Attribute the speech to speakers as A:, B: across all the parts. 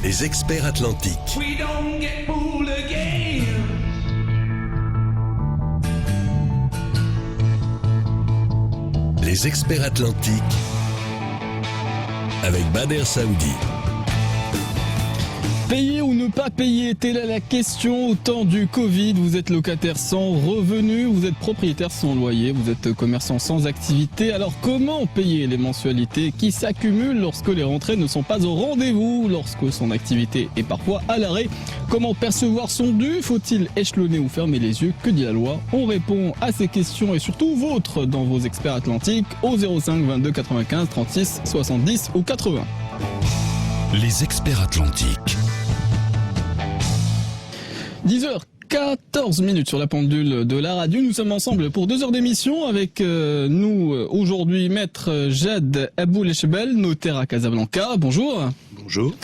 A: Les experts atlantiques.
B: We don't get fooled again.
A: Les experts atlantiques avec Bader Saoudi.
C: Payer ou ne pas payer, telle est la question au temps du Covid. Vous êtes locataire sans revenu, vous êtes propriétaire sans loyer, vous êtes commerçant sans activité. Alors comment payer les mensualités qui s'accumulent lorsque les rentrées ne sont pas au rendez-vous, lorsque son activité est parfois à l'arrêt? Comment percevoir son dû? Faut-il échelonner ou fermer les yeux? Que dit la loi? On répond à ces questions et surtout vôtres dans vos experts atlantiques au 05 22 95 36 70 ou 80.
A: Les experts atlantiques.
C: 10h14 sur la pendule de la radio. Nous sommes ensemble pour 2 heures d'émission avec nous aujourd'hui Maître Jad Aboulechbel, notaire à Casablanca. Bonjour.
D: Bonjour.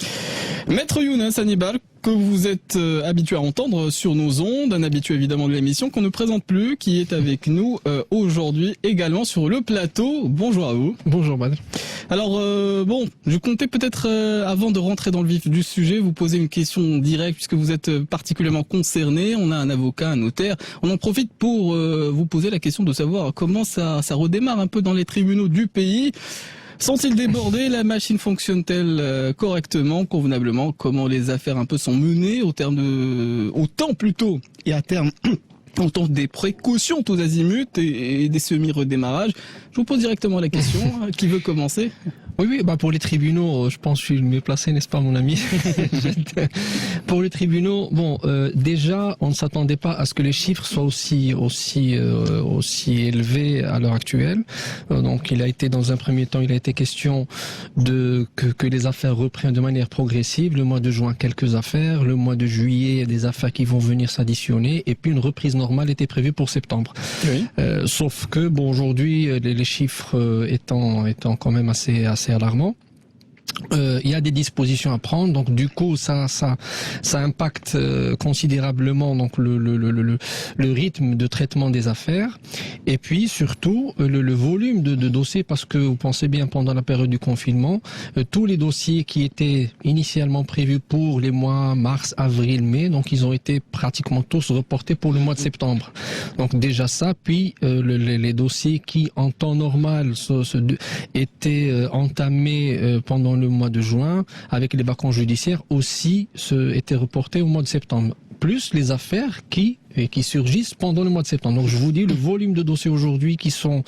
C: Maître Younes Hannibal, que vous êtes habitué à entendre sur nos ondes, un habitué évidemment de l'émission qu'on ne présente plus, qui est avec nous aujourd'hui également sur le plateau. Bonjour à vous.
E: Bonjour Bad.
C: Alors je comptais peut-être avant de rentrer dans le vif du sujet vous poser une question directe puisque vous êtes particulièrement concerné. On a un avocat, un notaire. On en profite pour vous poser la question de savoir comment ça redémarre un peu dans les tribunaux du pays. Sont-ils débordés? La machine fonctionne-t-elle correctement, convenablement? Comment les affaires un peu sont menées au temps plutôt et à terme on tente des précautions tous azimuts et des semi-redémarrages. Je vous pose directement la question. Qui veut commencer?
E: Oui, pour les tribunaux, je pense que je suis le mieux placé, n'est-ce pas mon ami? Pour les tribunaux, déjà, on ne s'attendait pas à ce que les chiffres soient aussi élevés à l'heure actuelle. Donc, dans un premier temps, il a été question que les affaires reprennent de manière progressive. Le mois de juin, quelques affaires. Le mois de juillet, des affaires qui vont venir s'additionner. Et puis, une reprise normale était prévue pour septembre. Oui. Sauf que, aujourd'hui, les chiffres étant quand même assez alarmant. Il y a des dispositions à prendre, donc du coup ça impacte considérablement donc le rythme de traitement des affaires et puis surtout le volume de dossiers, parce que vous pensez bien, pendant la période du confinement, tous les dossiers qui étaient initialement prévus pour les mois mars, avril, mai, donc ils ont été pratiquement tous reportés pour le mois de septembre. Donc déjà ça, puis les dossiers qui en temps normal étaient entamés pendant le mois de juin, avec les vacances judiciaires aussi étaient reportés au mois de septembre. Plus les affaires qui surgissent pendant le mois de septembre. Donc je vous dis, le volume de dossiers aujourd'hui qui sont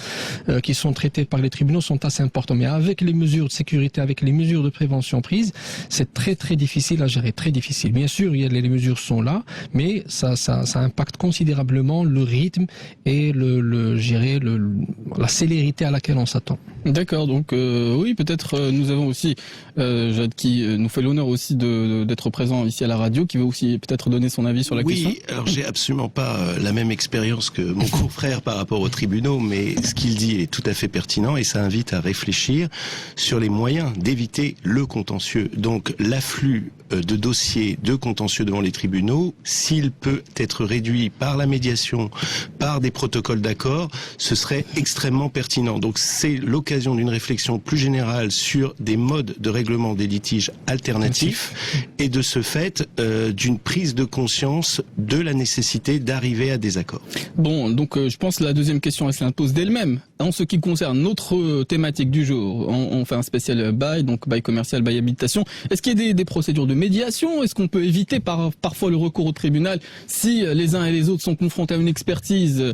E: traités par les tribunaux sont assez importants. Mais avec les mesures de sécurité, avec les mesures de prévention prises, c'est très très difficile à gérer, très difficile. Bien sûr, les mesures sont là, mais ça impacte considérablement le rythme et la célérité à laquelle on s'attend.
C: D'accord, donc oui, peut-être nous avons aussi Jade qui nous fait l'honneur aussi d'être présent ici à la radio, qui veut aussi peut-être donner son avis sur la question.
D: Oui, alors j'ai absolument pas la même expérience que mon confrère par rapport aux tribunaux, mais ce qu'il dit est tout à fait pertinent et ça invite à réfléchir sur les moyens d'éviter le contentieux. Donc l'afflux de dossiers de contentieux devant les tribunaux, s'il peut être réduit par la médiation, par des protocoles d'accord, ce serait extrêmement pertinent. Donc c'est l'occasion d'une réflexion plus générale sur des modes de règlement des litiges alternatifs et de ce fait d'une prise de conscience de la nécessité d'arriver à des accords.
C: Bon, donc je pense que la deuxième question elle s'impose d'elle-même. En ce qui concerne notre thématique du jour, on fait un spécial bail, donc bail commercial, bail habitation. Est-ce qu'il y a des procédures de médiation? Est-ce qu'on peut éviter parfois le recours au tribunal si les uns et les autres sont confrontés à une expertise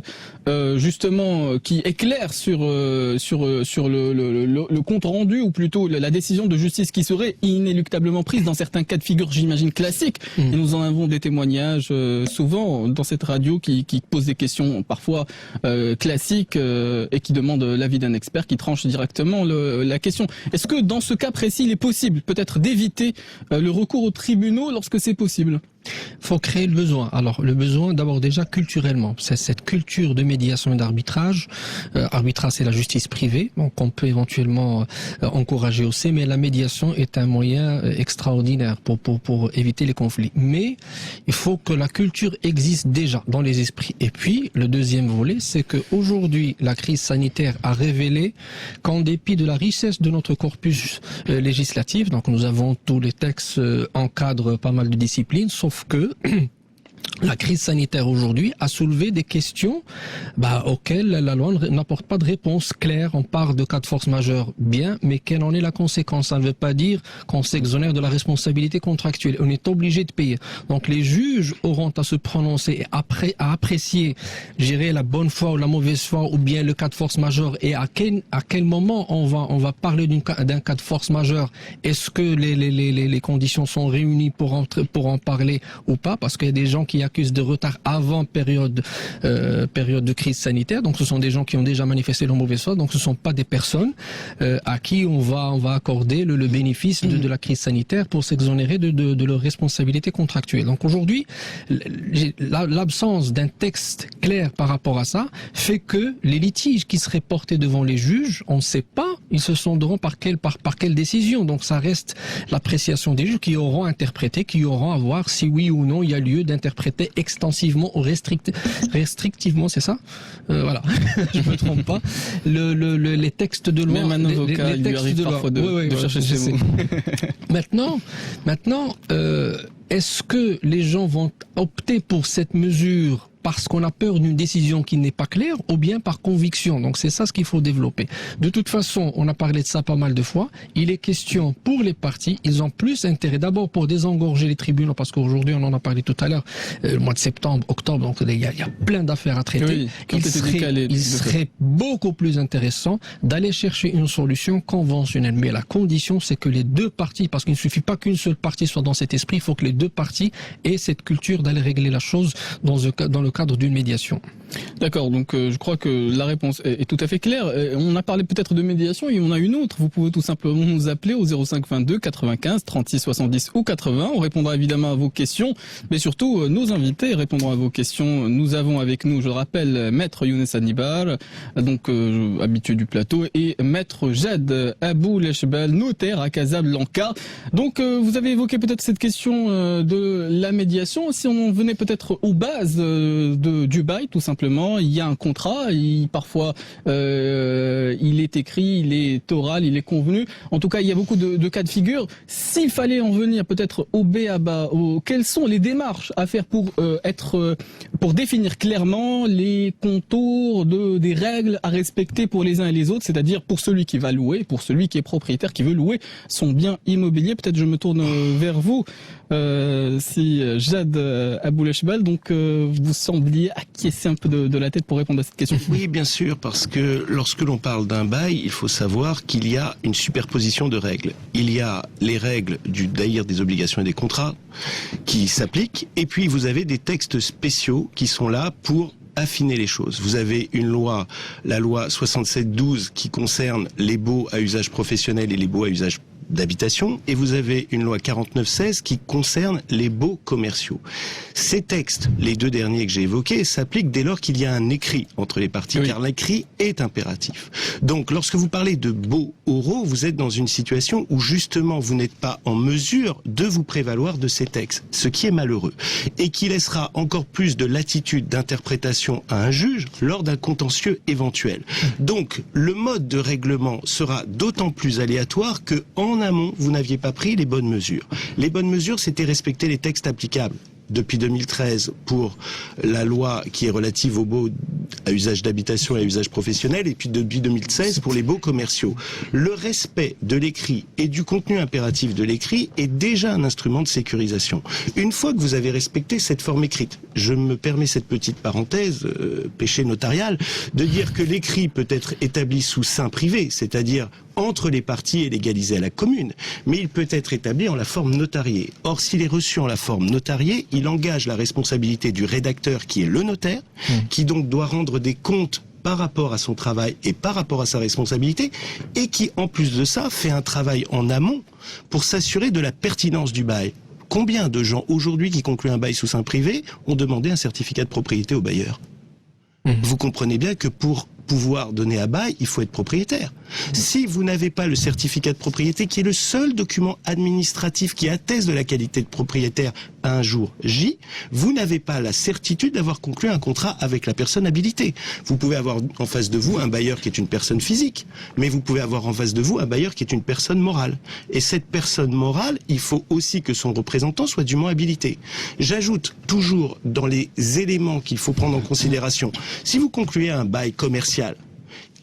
C: justement qui éclaire sur le compte rendu, ou plutôt la décision de justice qui serait inéluctablement prise dans certains cas de figure, j'imagine, classiques. Et nous en avons des témoignages souvent dans cette radio qui pose des questions parfois classiques et qui demandent l'avis d'un expert qui tranche directement la question. Est-ce que dans ce cas précis, il est possible peut-être d'éviter le recours aux tribunaux lorsque c'est possible?
E: faut créer le besoin. Alors le besoin d'abord déjà culturellement, c'est cette culture de médiation et d'arbitrage. Arbitrage c'est la justice privée, donc on peut éventuellement encourager aussi, mais la médiation est un moyen extraordinaire pour éviter les conflits. Mais il faut que la culture existe déjà dans les esprits. Et puis le deuxième volet, c'est que aujourd'hui la crise sanitaire a révélé qu'en dépit de la richesse de notre corpus législatif, donc nous avons tous les textes encadrent pas mal de disciplines, sauf que la crise sanitaire aujourd'hui a soulevé des questions auxquelles la loi n'apporte pas de réponse claire. On parle de cas de force majeure, bien, mais quelle en est la conséquence? Ça ne veut pas dire qu'on s'exonère de la responsabilité contractuelle. On est obligé de payer. Donc les juges auront à se prononcer à apprécier, gérer la bonne foi ou la mauvaise foi, ou bien le cas de force majeure, et à quel moment on va parler d'un cas de force majeure. Est-ce que les conditions sont réunies pour en parler ou pas? Parce qu'il y a des gens qui accusent de retard avant période de crise sanitaire. Donc ce sont des gens qui ont déjà manifesté leur mauvaise foi. Donc ce ne sont pas des personnes à qui on va accorder le bénéfice de la crise sanitaire pour s'exonérer de leurs responsabilités contractuelles. Donc aujourd'hui, l'absence d'un texte clair par rapport à ça fait que les litiges qui seraient portés devant les juges, on ne sait pas, ils se sonderont par quelle décision. Donc ça reste l'appréciation des juges qui auront interprété, qui auront à voir si oui ou non il y a lieu d'interpréter extensivement ou restrictivement, c'est ça voilà, je me trompe pas. Les textes de loi,
C: même un avocat, il lui arrive parfois de chercher ces mots. Maintenant,
E: est-ce que les gens vont opter pour cette mesure parce qu'on a peur d'une décision qui n'est pas claire, ou bien par conviction? Donc c'est ça ce qu'il faut développer. De toute façon, on a parlé de ça pas mal de fois, il est question pour les partis, ils ont plus intérêt d'abord pour désengorger les tribunaux, parce qu'aujourd'hui on en a parlé tout à l'heure, le mois de septembre, octobre, donc il y a plein d'affaires à traiter.
C: Oui,
E: il serait beaucoup plus intéressant d'aller chercher une solution conventionnelle, mais la condition c'est que les deux parties, parce qu'il ne suffit pas qu'une seule partie soit dans cet esprit, il faut que les deux parties aient cette culture d'aller régler la chose dans le cadre d'une médiation.
C: D'accord, donc je crois que la réponse est tout à fait claire. On a parlé peut-être de médiation et on a une autre. Vous pouvez tout simplement nous appeler au 05 22 95 36 70 ou 80. On répondra évidemment à vos questions, mais surtout nos invités répondront à vos questions. Nous avons avec nous, je le rappelle, Maître Younes Hannibal, donc habitué du plateau, et Maître Jad Abou Lechbel, notaire à Casablanca. Donc vous avez évoqué peut-être cette question de la médiation. Si on venait peut-être aux bases du bail, tout simplement, il y a un contrat, parfois il est écrit, il est oral, il est convenu. En tout cas, il y a beaucoup de cas de figure. S'il fallait en venir peut-être au b.a.-ba, quelles sont les démarches à faire pour définir clairement les contours des règles à respecter pour les uns et les autres, c'est-à-dire pour celui qui va louer, pour celui qui est propriétaire, qui veut louer son bien immobilier. Peut-être je me tourne vers vous, si Jad Abou Lechbel, donc vous sembliez acquiescer un peu de la tête pour répondre à cette question.
D: Oui, bien sûr, parce que lorsque l'on parle d'un bail, il faut savoir qu'il y a une superposition de règles. Il y a les règles d'ailleurs des obligations et des contrats qui s'appliquent, et puis vous avez des textes spéciaux qui sont là pour affiner les choses. Vous avez une loi, la loi 67-12, qui concerne les baux à usage professionnel et les baux à usage d'habitation, et vous avez une loi 49-16 qui concerne les baux commerciaux. Ces textes, les deux derniers que j'ai évoqués, s'appliquent dès lors qu'il y a un écrit entre les parties, car l'écrit est impératif. Donc, lorsque vous parlez de baux oraux, vous êtes dans une situation où justement vous n'êtes pas en mesure de vous prévaloir de ces textes, ce qui est malheureux, et qui laissera encore plus de latitude d'interprétation à un juge lors d'un contentieux éventuel. Donc, le mode de règlement sera d'autant plus aléatoire que, en amont, vous n'aviez pas pris les bonnes mesures. Les bonnes mesures, c'était respecter les textes applicables. Depuis 2013 pour la loi qui est relative aux baux à usage d'habitation et à usage professionnel, et puis depuis 2016 pour les baux commerciaux. Le respect de l'écrit et du contenu impératif de l'écrit est déjà un instrument de sécurisation. Une fois que vous avez respecté cette forme écrite, je me permets cette petite parenthèse, péché notarial, de dire que l'écrit peut être établi sous seing privé, c'est-à-dire entre les parties et légalisé à la commune, mais il peut être établi en la forme notariée. Or, s'il est reçu en la forme notariée, il engage la responsabilité du rédacteur qui est le notaire, qui donc doit rendre des comptes par rapport à son travail et par rapport à sa responsabilité, et qui, en plus de ça, fait un travail en amont pour s'assurer de la pertinence du bail. Combien de gens aujourd'hui qui concluent un bail sous seing privé ont demandé un certificat de propriété au bailleur ? Vous comprenez bien que pour pouvoir donner à bail, il faut être propriétaire. Si vous n'avez pas le certificat de propriété, qui est le seul document administratif qui atteste de la qualité de propriétaire à un jour J, vous n'avez pas la certitude d'avoir conclu un contrat avec la personne habilitée. Vous pouvez avoir en face de vous un bailleur qui est une personne physique, mais vous pouvez avoir en face de vous un bailleur qui est une personne morale. Et cette personne morale, il faut aussi que son représentant soit dûment habilité. J'ajoute toujours dans les éléments qu'il faut prendre en considération, si vous concluez un bail commercial,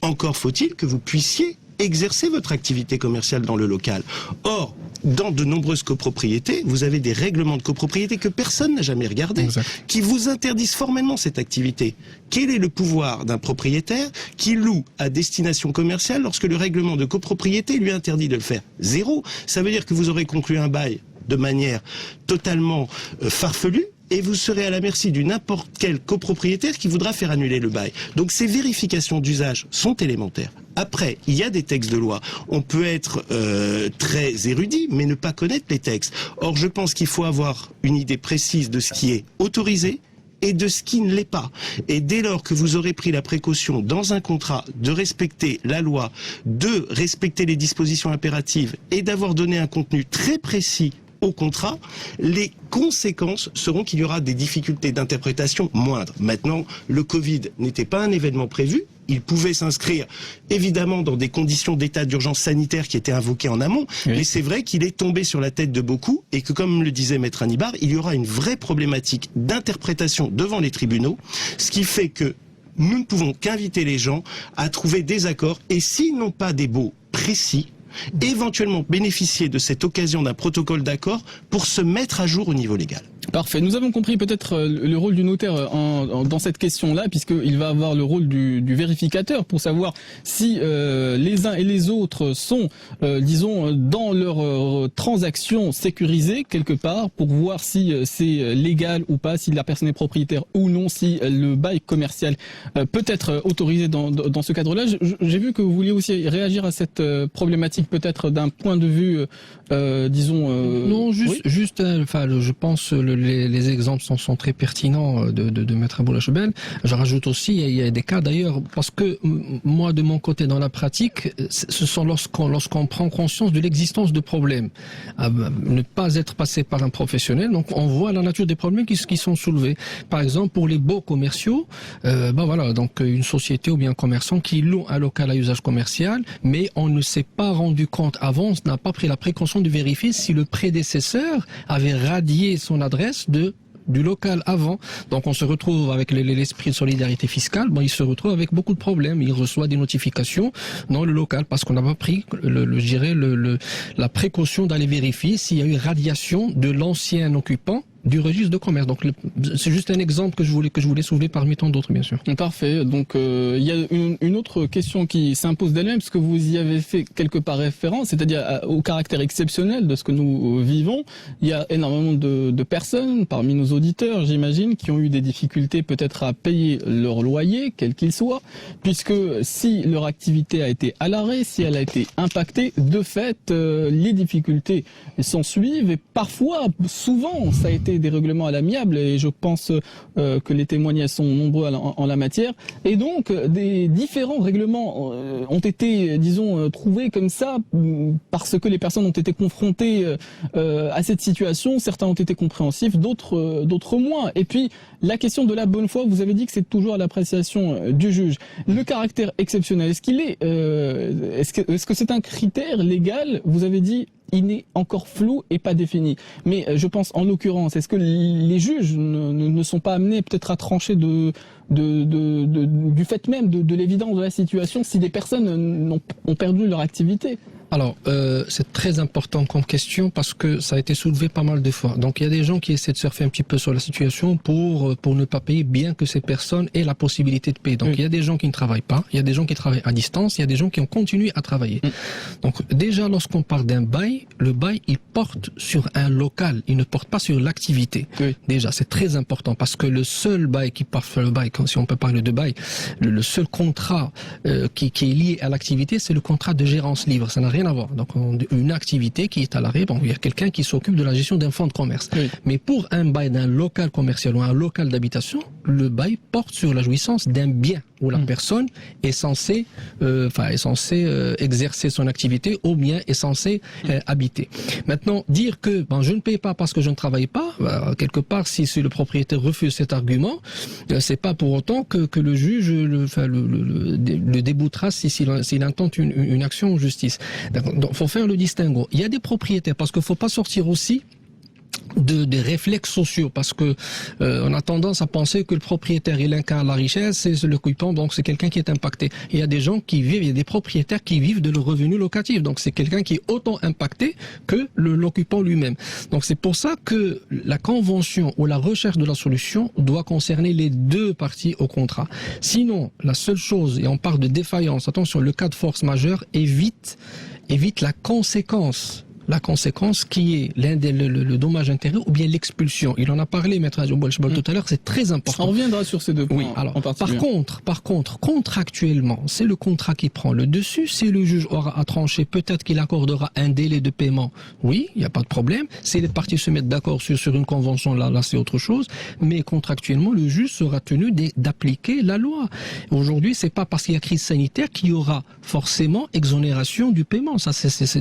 D: encore faut-il que vous puissiez exercer votre activité commerciale dans le local. Or, dans de nombreuses copropriétés, vous avez des règlements de copropriété que personne n'a jamais regardés,
E: Exact.
D: qui vous interdisent formellement cette activité. Quel est le pouvoir d'un propriétaire qui loue à destination commerciale lorsque le règlement de copropriété lui interdit de le faire ? Zéro. Ça veut dire que vous aurez conclu un bail de manière totalement farfelue, et vous serez à la merci du n'importe quel copropriétaire qui voudra faire annuler le bail. Donc ces vérifications d'usage sont élémentaires. Après, il y a des textes de loi. On peut être très érudit, mais ne pas connaître les textes. Or, je pense qu'il faut avoir une idée précise de ce qui est autorisé et de ce qui ne l'est pas. Et dès lors que vous aurez pris la précaution dans un contrat de respecter la loi, de respecter les dispositions impératives et d'avoir donné un contenu très précis au contrat, les conséquences seront qu'il y aura des difficultés d'interprétation moindres. Maintenant, le Covid n'était pas un événement prévu. Il pouvait s'inscrire évidemment dans des conditions d'état d'urgence sanitaire qui étaient invoquées en amont, mais c'est vrai qu'il est tombé sur la tête de beaucoup et que, comme le disait Maître Hannibal, il y aura une vraie problématique d'interprétation devant les tribunaux, ce qui fait que nous ne pouvons qu'inviter les gens à trouver des accords et s'ils n'ont pas des baux précis, éventuellement bénéficier de cette occasion d'un protocole d'accord pour se mettre à jour au niveau légal.
C: Parfait. Nous avons compris peut-être le rôle du notaire dans cette question-là, puisqu'il va avoir le rôle du vérificateur pour savoir si les uns et les autres sont, disons, dans leur transaction sécurisée quelque part, pour voir si c'est légal ou pas, si la personne est propriétaire ou non, si le bail commercial peut être autorisé dans ce cadre-là. J'ai vu que vous vouliez aussi réagir à cette problématique peut-être d'un point de vue, disons...
E: Non,
C: oui.
E: juste, enfin, je pense les exemples sont très pertinents de Maître Boulachebel. Je rajoute aussi, il y a des cas d'ailleurs, parce que moi, de mon côté, dans la pratique, ce sont lorsqu'on prend conscience de l'existence de problèmes, ne pas être passé par un professionnel, donc on voit la nature des problèmes qui sont soulevés. Par exemple, pour les baux commerciaux, voilà, donc une société ou bien un commerçant qui loue un local à usage commercial, mais on ne s'est pas rendu compte avant, on n'a pas pris la précaution de vérifier si le prédécesseur avait radié son adresse du local avant. Donc on se retrouve avec l'esprit de solidarité fiscale, il se retrouve avec beaucoup de problèmes. Il reçoit des notifications dans le local parce qu'on n'a pas pris la précaution d'aller vérifier s'il y a eu radiation de l'ancien occupant du registre de commerce. Donc c'est juste un exemple que je voulais soulever parmi tant d'autres, bien sûr.
C: Parfait. Donc il y a une autre question qui s'impose d'elle-même, parce que vous y avez fait quelque part référence, c'est-à-dire au caractère exceptionnel de ce que nous vivons. Il y a énormément de personnes parmi nos auditeurs, j'imagine, qui ont eu des difficultés peut-être à payer leur loyer, quel qu'il soit, puisque si leur activité a été à l'arrêt, si elle a été impactée, de fait, les difficultés s'en suivent et parfois, souvent, ça a été des règlements à l'amiable et je pense que les témoignages sont nombreux en la matière. Et donc, des différents règlements ont été, disons, trouvés comme ça parce que les personnes ont été confrontées à cette situation. Certains ont été compréhensifs, d'autres moins. Et puis, la question de la bonne foi, vous avez dit que c'est toujours à l'appréciation du juge. Le caractère exceptionnel, est-ce qu'il est, est-ce que c'est un critère légal? Vous avez dit il est encore flou et pas défini. Mais je pense en l'occurrence, est-ce que les juges ne sont pas amenés peut-être à trancher du fait même de l'évidence de la situation si des personnes ont perdu leur activité?
E: Alors, c'est très important comme question parce que ça a été soulevé pas mal de fois. Donc, il y a des gens qui essaient de surfer un petit peu sur la situation pour ne pas payer, bien que ces personnes aient la possibilité de payer. Donc, il y a des gens qui ne travaillent pas, il y a des gens qui travaillent à distance, il y a des gens qui ont continué à travailler. Donc, déjà, lorsqu'on parle d'un bail, le bail, il porte sur un local, il ne porte pas sur l'activité. Déjà, c'est très important parce que le seul bail qui porte sur le bail, si on peut parler de bail, le seul contrat qui est lié à l'activité, c'est le contrat de gérance libre. Ça n'a rien à voir. Donc une activité qui est à l'arrêt, bon, il y a quelqu'un qui s'occupe de la gestion d'un fonds de commerce.
C: Oui.
E: Mais pour un bail d'un local commercial ou un local d'habitation, le bail porte sur la jouissance d'un bien où la personne est censée, exercer son activité ou bien est censée habiter. Maintenant, dire que je ne paye pas parce que je ne travaille pas, quelque part, si le propriétaire refuse cet argument, c'est pas pour autant que le juge le déboutera s'il intente une action en justice. Donc, faut faire le distinguo. Il y a des propriétaires, parce qu'il faut pas sortir aussi des réflexes sociaux, parce que on a tendance à penser que le propriétaire il incarne la richesse, c'est l'occupant, donc c'est quelqu'un qui est impacté. Il y a des gens qui vivent, il y a des propriétaires qui vivent de leur revenu locatif, donc c'est quelqu'un qui est autant impacté que l'occupant lui-même. Donc c'est pour ça que la convention ou la recherche de la solution doit concerner les deux parties au contrat. Sinon, la seule chose, et on parle de défaillance, attention, le cas de force majeure évite la conséquence qui est le dommage intérêt ou bien l'expulsion. Il en a parlé, Maître Adjoubol tout à l'heure, c'est très important.
C: On reviendra sur ces deux points.
E: Oui, alors,
C: en particulier.
E: par contre, contractuellement, c'est le contrat qui prend le dessus. Si le juge aura à trancher, peut-être qu'il accordera un délai de paiement. Oui, il n'y a pas de problème. Si les parties se mettent d'accord sur une convention, là c'est autre chose. Mais contractuellement, le juge sera tenu d'appliquer la loi. Aujourd'hui, c'est pas parce qu'il y a crise sanitaire qu'il y aura forcément exonération du paiement. Ça,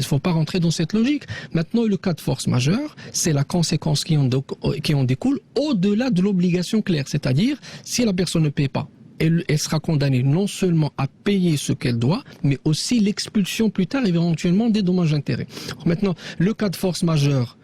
E: faut pas rentrer dans cette logique. Maintenant, le cas de force majeure, c'est la conséquence qui en découle au-delà de l'obligation claire. C'est-à-dire, si la personne ne paie pas, elle sera condamnée non seulement à payer ce qu'elle doit, mais aussi l'expulsion plus tard, éventuellement des dommages-intérêts. Maintenant, le cas de force majeure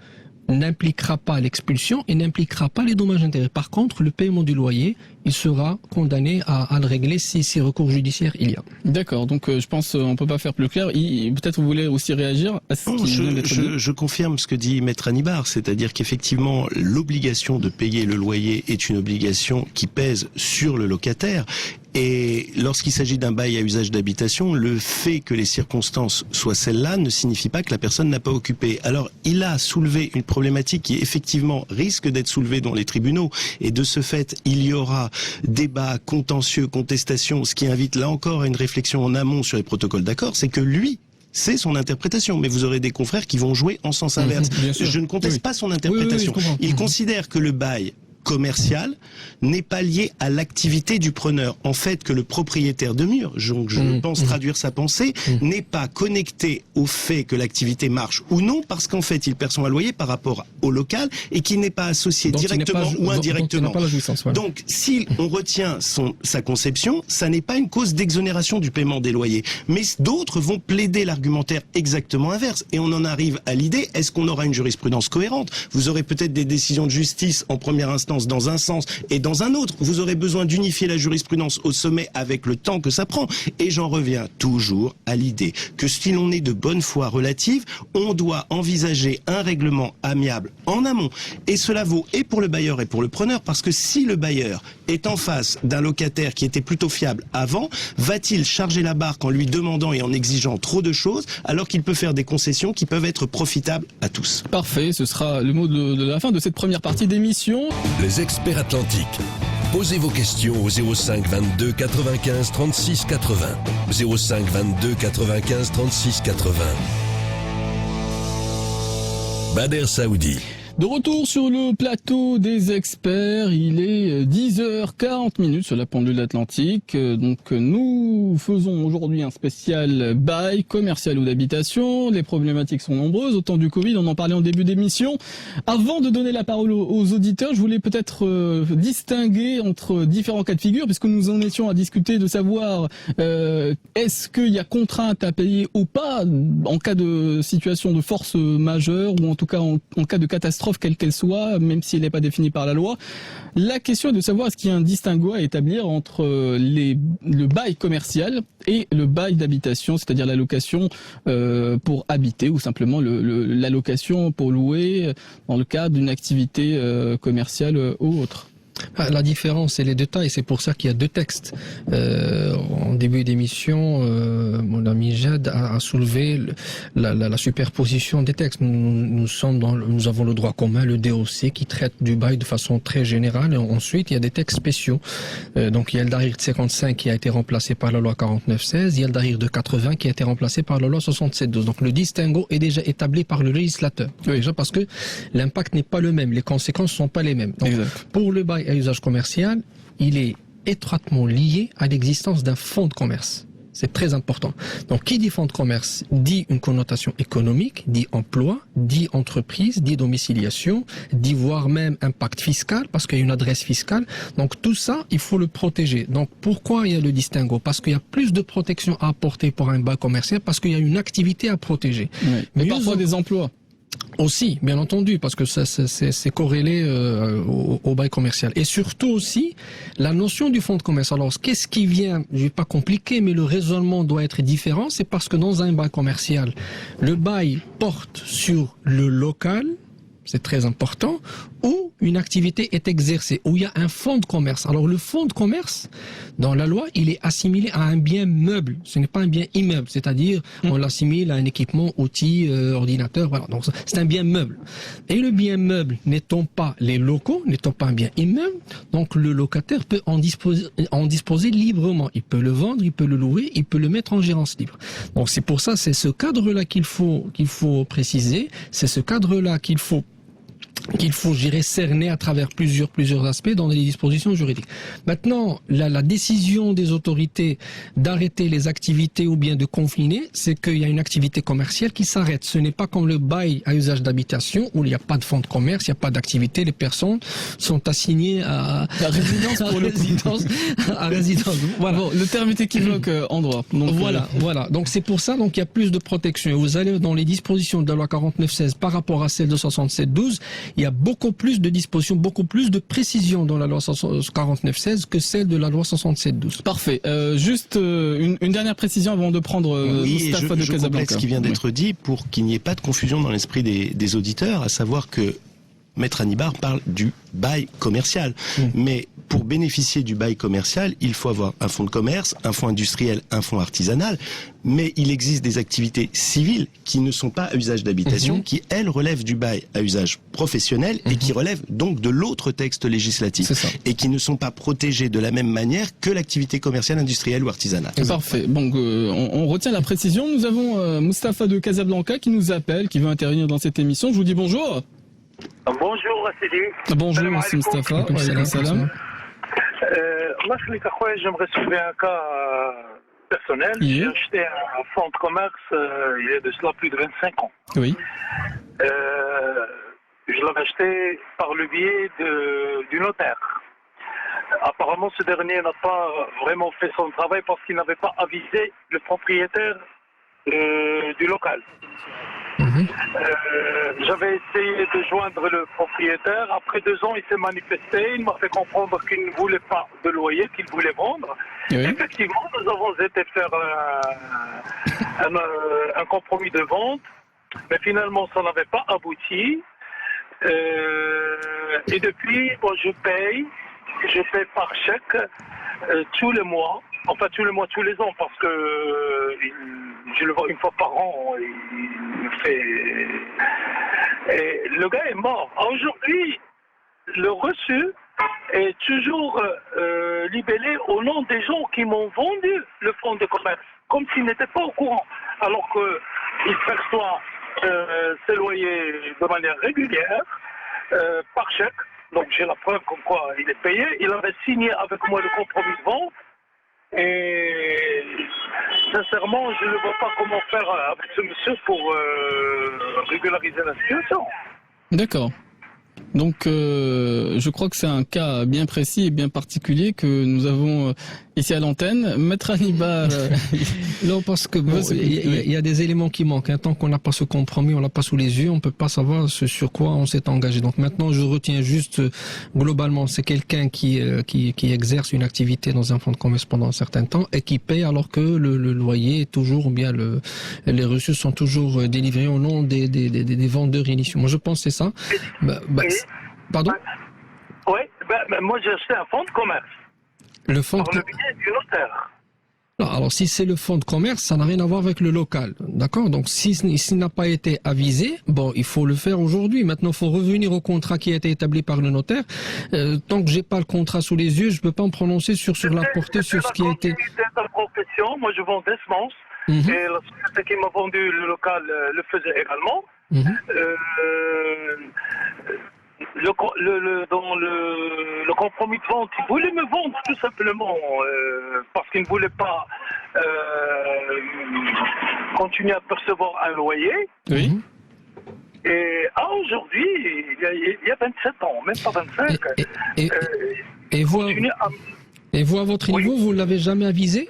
E: n'impliquera pas l'expulsion et n'impliquera pas les dommages-intérêts. Par contre, le paiement du loyer, il sera condamné à le régler si recours judiciaire il y a.
C: D'accord, donc je pense on peut pas faire plus clair. Peut-être vous voulez aussi réagir à ce qui vient d'être dit.
D: Je confirme ce que dit Maître Anibar, c'est-à-dire qu'effectivement l'obligation de payer le loyer est une obligation qui pèse sur le locataire. Et lorsqu'il s'agit d'un bail à usage d'habitation, le fait que les circonstances soient celles-là ne signifie pas que la personne n'a pas occupé. Alors, il a soulevé une problématique qui effectivement risque d'être soulevée dans les tribunaux. Et de ce fait, il y aura débat, contentieux, contestation, ce qui invite là encore à une réflexion en amont sur les protocoles d'accord, c'est que lui, c'est son interprétation, mais vous aurez des confrères qui vont jouer en sens inverse. Je ne conteste pas son interprétation. Il considère que le bail commercial n'est pas lié à l'activité du preneur. En fait, que le propriétaire de mur, je pense traduire sa pensée, n'est pas connecté au fait que l'activité marche ou non, parce qu'en fait, il perçoit un loyer par rapport au local et qui n'est pas associé directement ou indirectement. Donc, si on retient sa conception, ça n'est pas une cause d'exonération du paiement des loyers. Mais d'autres vont plaider l'argumentaire exactement inverse. Et on en arrive à l'idée, est-ce qu'on aura une jurisprudence cohérente? Vous aurez peut-être des décisions de justice en première instance dans un sens et dans un autre. Vous aurez besoin d'unifier la jurisprudence au sommet avec le temps que ça prend. Et j'en reviens toujours à l'idée que si l'on est de bonne foi relative, on doit envisager un règlement amiable en amont. Et cela vaut et pour le bailleur et pour le preneur, parce que si le bailleur est en face d'un locataire qui était plutôt fiable avant, va-t-il charger la barque en lui demandant et en exigeant trop de choses, alors qu'il peut faire des concessions qui peuvent être profitables à tous?
C: Parfait, ce sera le mot de la fin de cette première partie d'émission.
A: Les experts atlantiques. Posez vos questions au 05 22 95 36 80. 05 22 95 36 80. Bader Saoudi.
C: De retour sur le plateau des experts, il est 10h40 sur la pendule atlantique. Donc nous faisons aujourd'hui un spécial bail commercial ou d'habitation. Les problématiques sont nombreuses. Au temps du Covid, on en parlait en début d'émission. Avant de donner la parole aux auditeurs, je voulais peut-être distinguer entre différents cas de figure, puisque nous en étions à discuter de savoir est-ce qu'il y a contrainte à payer ou pas en cas de situation de force majeure, ou en tout cas en cas de catastrophe quelle qu'elle soit, même si elle n'est pas définie par la loi. La question est de savoir est-ce qu'il y a un distinguo à établir entre le bail commercial et le bail d'habitation, c'est-à-dire la location pour habiter, ou simplement la location pour louer dans le cadre d'une activité commerciale ou autre.
E: La différence, c'est les détails. C'est pour ça qu'il y a deux textes. En début d'émission, mon ami Jad a soulevé la superposition des textes. Nous avons le droit commun, le DOC, qui traite du bail de façon très générale. Et ensuite, il y a des textes spéciaux. Donc, il y a le Dahir de 55 qui a été remplacé par la loi 49-16. Il y a le Dahir de 80 qui a été remplacé par la loi 67-12. Donc, le distinguo est déjà établi par le législateur. Oui. Déjà parce que l'impact n'est pas le même. Les conséquences ne sont pas les mêmes. Donc, pour le bail à usage commercial, il est étroitement lié à l'existence d'un fonds de commerce. C'est très important. Donc, qui dit fonds de commerce dit une connotation économique, dit emploi, dit entreprise, dit domiciliation, dit voire même impact fiscal, parce qu'il y a une adresse fiscale. Donc, tout ça, il faut le protéger. Donc, pourquoi il y a le distinguo? Parce qu'il y a plus de protection à apporter pour un bail commercial, parce qu'il y a une activité à protéger.
C: Oui. Mais parfois des emplois.
E: Aussi, bien entendu, parce que c'est corrélé au bail commercial. Et surtout aussi, la notion du fonds de commerce. Alors, qu'est-ce qui vient, je vais pas compliquer, mais le raisonnement doit être différent. C'est parce que dans un bail commercial, le bail porte sur le local, c'est très important, où une activité est exercée, où il y a un fonds de commerce. Alors le fonds de commerce, dans la loi, il est assimilé à un bien meuble. Ce n'est pas un bien immeuble, c'est-à-dire on l'assimile à un équipement, outil, ordinateur, voilà. Donc c'est un bien meuble. Et le bien meuble n'étant pas les locaux, n'étant pas un bien immeuble, donc le locataire peut en disposer librement. Il peut le vendre, il peut le louer, il peut le mettre en gérance libre. Donc c'est pour ça, c'est ce cadre-là qu'il faut préciser, c'est ce cadre-là qu'il faut, je dirais, cerner à travers plusieurs aspects dans les dispositions juridiques. Maintenant, la décision des autorités d'arrêter les activités ou bien de confiner, c'est qu'il y a une activité commerciale qui s'arrête. Ce n'est pas comme le bail à usage d'habitation où il n'y a pas de fonds de commerce, il n'y a pas d'activité, les personnes sont assignées à
C: résidence pour
E: à résidence. Voilà.
C: Bon, le terme est équivoque en droit. Donc,
E: voilà. Donc c'est pour ça donc il y a plus de protection. Et vous allez dans les dispositions de la loi 49-16 par rapport à celle de 67-12, il y a beaucoup plus de dispositions, beaucoup plus de précisions dans la loi 49-16 que celle de la loi 67-12.
C: Parfait. Juste une dernière précision avant de prendre Moustapha de
D: Casablanca. Je complète ce qui vient d'être dit pour qu'il n'y ait pas de confusion dans l'esprit des auditeurs, à savoir que Maître Hannibal parle du bail commercial. Mais pour bénéficier du bail commercial, il faut avoir un fonds de commerce, un fonds industriel, un fonds artisanal. Mais il existe des activités civiles qui ne sont pas à usage d'habitation, qui, elles, relèvent du bail à usage professionnel et qui relèvent donc de l'autre texte législatif. Et qui ne sont pas protégées de la même manière que l'activité commerciale, industrielle ou artisanale.
C: Parfait. Donc, on retient la précision. Nous avons Moustapha de Casablanca qui nous appelle, qui veut intervenir dans cette émission. Je vous dis bonjour.
F: Bonjour Sidi.
C: Bonjour, c'est Moustapha. Salam.
F: Moi, j'aimerais soulever un cas personnel. J'ai acheté un fonds de commerce il y a de cela plus de 25 ans.
C: Oui.
F: Je l'avais acheté par le biais du notaire. Apparemment, ce dernier n'a pas vraiment fait son travail parce qu'il n'avait pas avisé le propriétaire du local. J'avais essayé de joindre le propriétaire. Après 2 ans, il s'est manifesté. Il m'a fait comprendre qu'il ne voulait pas de loyer, qu'il voulait vendre. Oui. Effectivement, nous avons été faire un compromis de vente, mais finalement, ça n'avait pas abouti. Et depuis, bon, je paye par chèque tous les mois. Enfin, tous les mois, tous les ans, parce que je le vois une fois par an. Il me fait... Et le gars est mort. Aujourd'hui, le reçu est toujours libellé au nom des gens qui m'ont vendu le fonds de commerce, comme s'ils n'étaient pas au courant, alors qu'il perçoit ses loyers de manière régulière, par chèque. Donc j'ai la preuve comme quoi il est payé. Il avait signé avec moi le compromis de vente. Et sincèrement, je ne vois pas comment faire avec ce monsieur pour régulariser la situation.
C: D'accord. Donc, je crois que c'est un cas bien précis et bien particulier que nous avons ici à l'antenne. Maître Hannibal.
E: Non, parce que bon, il y a des éléments qui manquent. Hein. Tant qu'on n'a pas ce compromis, on l'a pas sous les yeux, on peut pas savoir sur quoi on s'est engagé. Donc maintenant, je retiens juste globalement, c'est quelqu'un qui exerce une activité dans un fonds de commerce pendant un certain temps et qui paye alors que le loyer est toujours, ou bien les reçus sont toujours délivrés au nom des vendeurs initiaux. Moi, je pense que c'est ça. Pardon?
F: Oui, moi j'ai acheté un fonds de commerce
E: Le fonds de
F: par le biais du notaire.
E: Non, alors si c'est le fonds de commerce, ça n'a rien à voir avec le local, d'accord? Donc s'il n'a pas été avisé, bon, il faut le faire aujourd'hui. Maintenant, il faut revenir au contrat qui a été établi par le notaire. Tant que j'ai pas le contrat sous les yeux, je peux pas me prononcer sur la portée, sur ce qui a été.
F: C'est la profession. Moi, je vends des semences. Et la société qui m'a vendu le local le faisait également. Dans le compromis de vente, il voulait me vendre tout simplement parce qu'il ne voulait pas continuer à percevoir un loyer.
C: Oui.
F: Et aujourd'hui, il y a 27 ans, même pas 25.
E: Et vous, à votre niveau, vous ne l'avez jamais avisé?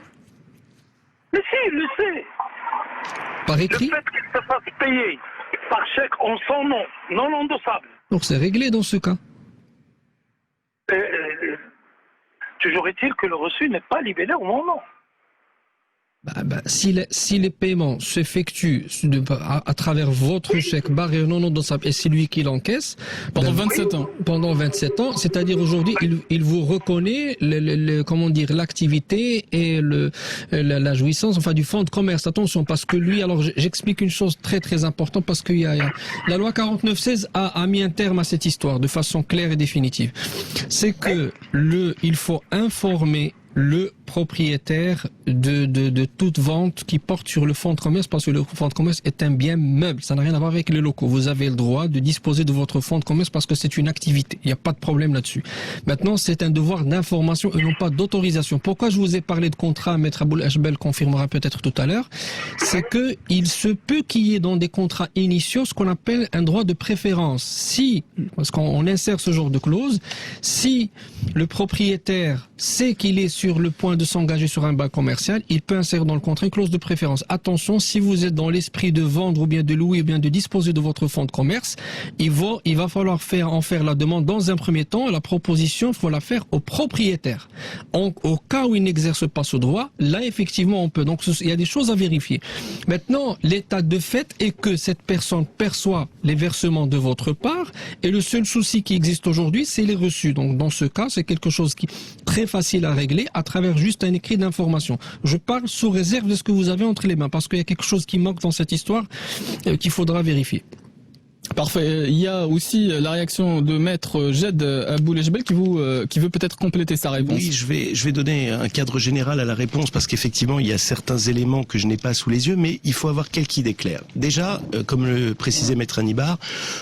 F: Mais si, il le sait.
E: Par écrit?
F: Le fait qu'il se fasse payer par chèque en son nom, non endossable.
E: Donc c'est réglé dans ce cas.
F: Toujours est-il que le reçu n'est pas libellé au mon nom.
E: Si les paiements s'effectuent à travers votre chèque barré non endossable et c'est lui qui l'encaisse
C: Pendant 27 ans.
E: Pendant 27 ans, c'est-à-dire aujourd'hui, il vous reconnaît comment dire, l'activité et la jouissance, enfin, du fonds de commerce. Attention, parce que lui, alors j'explique une chose très très importante, parce que la loi 49/16 a mis un terme à cette histoire de façon claire et définitive. C'est que il faut informer le propriétaire de toute vente qui porte sur le fonds de commerce, parce que le fonds de commerce est un bien meuble, ça n'a rien à voir avec les locaux. Vous avez le droit de disposer de votre fonds de commerce parce que c'est une activité, il n'y a pas de problème là-dessus. Maintenant, c'est un devoir d'information et non pas d'autorisation. Pourquoi je vous ai parlé de contrat, Maître Aboul Hachbel confirmera peut-être tout à l'heure, c'est que il se peut qu'il y ait dans des contrats initiaux ce qu'on appelle un droit de préférence. Parce qu'on insère ce genre de clause, si le propriétaire sait qu'il est sur le point de s'engager sur un bail commercial, il peut insérer dans le contrat une clause de préférence. Attention, si vous êtes dans l'esprit de vendre ou bien de louer ou bien de disposer de votre fonds de commerce, il va falloir en faire la demande dans un premier temps. La proposition, il faut la faire au propriétaire. Au cas où il n'exerce pas ce droit, là effectivement on peut. Donc il y a des choses à vérifier. Maintenant, l'état de fait est que cette personne perçoit les versements de votre part et le seul souci qui existe aujourd'hui, c'est les reçus. Donc dans ce cas, c'est quelque chose qui est très facile à régler à travers juste un écrit d'information. Je parle sous réserve de ce que vous avez entre les mains, parce qu'il y a quelque chose qui manque dans cette histoire qu'il faudra vérifier.
C: Parfait. Il y a aussi la réaction de Maître Jed Aboul Hachbel qui veut peut-être compléter sa réponse.
D: Oui, je vais donner un cadre général à la réponse parce qu'effectivement, il y a certains éléments que je n'ai pas sous les yeux, mais il faut avoir quelques idées claires. Déjà, comme le précisait Maître Anibar,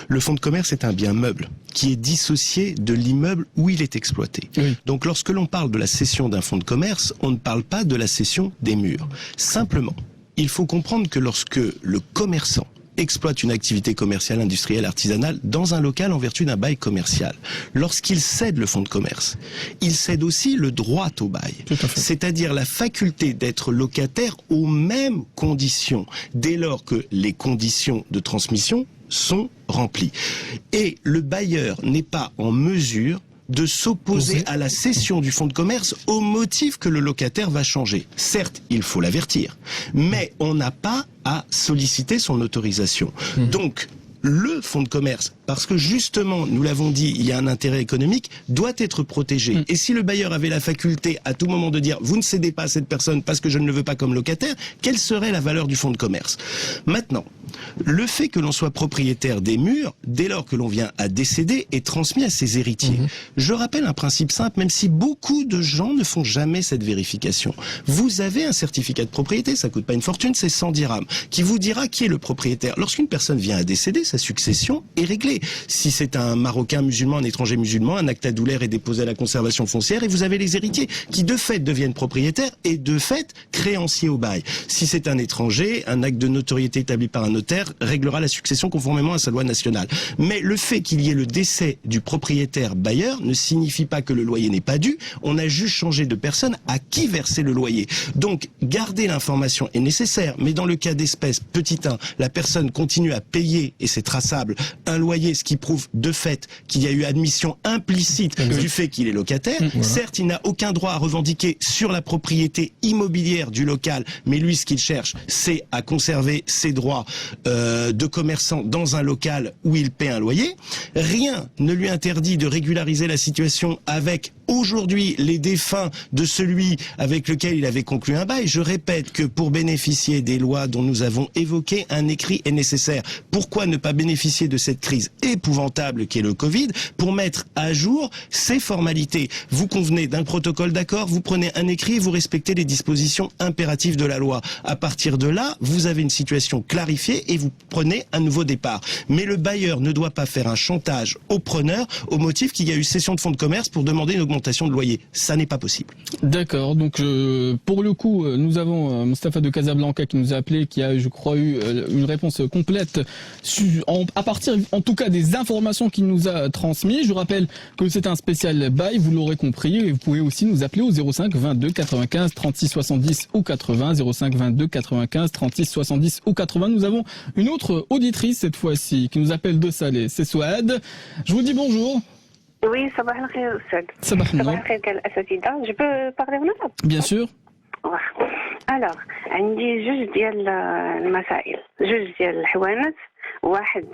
D: le fonds de commerce est un bien meuble qui est dissocié de l'immeuble où il est exploité.
C: Oui.
D: Donc, lorsque l'on parle de la cession d'un fonds de commerce, on ne parle pas de la cession des murs. Simplement, il faut comprendre que lorsque le commerçant exploite une activité commerciale, industrielle, artisanale dans un local en vertu d'un bail commercial. Lorsqu'il cède le fonds de commerce, il cède aussi le droit au bail, c'est-à-dire la faculté d'être locataire aux mêmes conditions, dès lors que les conditions de transmission sont remplies. Et le bailleur n'est pas en mesure de s'opposer à la cession du fonds de commerce au motif que le locataire va changer. Certes, il faut l'avertir, mais on n'a pas à solliciter son autorisation. Donc, le fonds de commerce, parce que justement, nous l'avons dit, il y a un intérêt économique, doit être protégé. Et si le bailleur avait la faculté à tout moment de dire « vous ne cédez pas à cette personne parce que je ne le veux pas comme locataire », quelle serait la valeur du fonds de commerce? Maintenant, le fait que l'on soit propriétaire des murs, dès lors que l'on vient à décéder, est transmis à ses héritiers. Je rappelle un principe simple, même si beaucoup de gens ne font jamais cette vérification. Vous avez un certificat de propriété, ça coûte pas une fortune, c'est 100 dirhams, qui vous dira qui est le propriétaire. Lorsqu'une personne vient à décéder, sa succession est réglée. Si c'est un Marocain musulman, un étranger musulman, un acte adulaire est déposé à la conservation foncière et vous avez les héritiers qui de fait deviennent propriétaires et de fait créanciers au bail. Si c'est un étranger, un acte de notoriété établi par un notaire réglera la succession conformément à sa loi nationale. Mais le fait qu'il y ait le décès du propriétaire bailleur ne signifie pas que le loyer n'est pas dû. On a juste changé de personne à qui verser le loyer. Donc, garder l'information est nécessaire, mais dans le cas d'espèce, petit 1, la personne continue à payer et c'est c'est traçable, un loyer, ce qui prouve de fait qu'il y a eu admission implicite du fait qu'il est locataire. Certes, il n'a aucun droit à revendiquer sur la propriété immobilière du local, mais lui, ce qu'il cherche, c'est à conserver ses droits de commerçant dans un local où il paie un loyer. Rien ne lui interdit de régulariser la situation avec aujourd'hui les défunts de celui avec lequel il avait conclu un bail. Je répète que pour bénéficier des lois dont nous avons évoqué, un écrit est nécessaire. Pourquoi ne pas bénéficier de cette crise épouvantable qu'est le Covid pour mettre à jour ces formalités? Vous convenez d'un protocole d'accord, vous prenez un écrit et vous respectez les dispositions impératives de la loi. À partir de là, vous avez une situation clarifiée et vous prenez un nouveau départ. Mais le bailleur ne doit pas faire un chantage au preneur au motif qu'il y a eu cession de fonds de commerce pour demander une augmentation de loyer. Ça n'est pas possible.
C: D'accord, donc pour le coup, nous avons Mustapha de Casablanca qui nous a appelé, qui a, je crois, eu une réponse complète à partir, en tout cas, des informations qu'il nous a transmises. Je vous rappelle que c'est un spécial bail, vous l'aurez compris, et vous pouvez aussi nous appeler au 05 22 95 36 70 ou 80, 05 22 95 36 70 ou 80. Nous avons une autre auditrice cette fois-ci qui nous appelle de Salé, c'est Souad. Je vous dis bonjour.
G: Oui, صباح الخير أستاذ.
C: صباح النور.
G: صباح الخير الأساتذة. Je peux parler en arabe?
C: Bien sûr.
G: Alors, عندي جوج ديال المسائل، جوج ديال الحوانت، واحد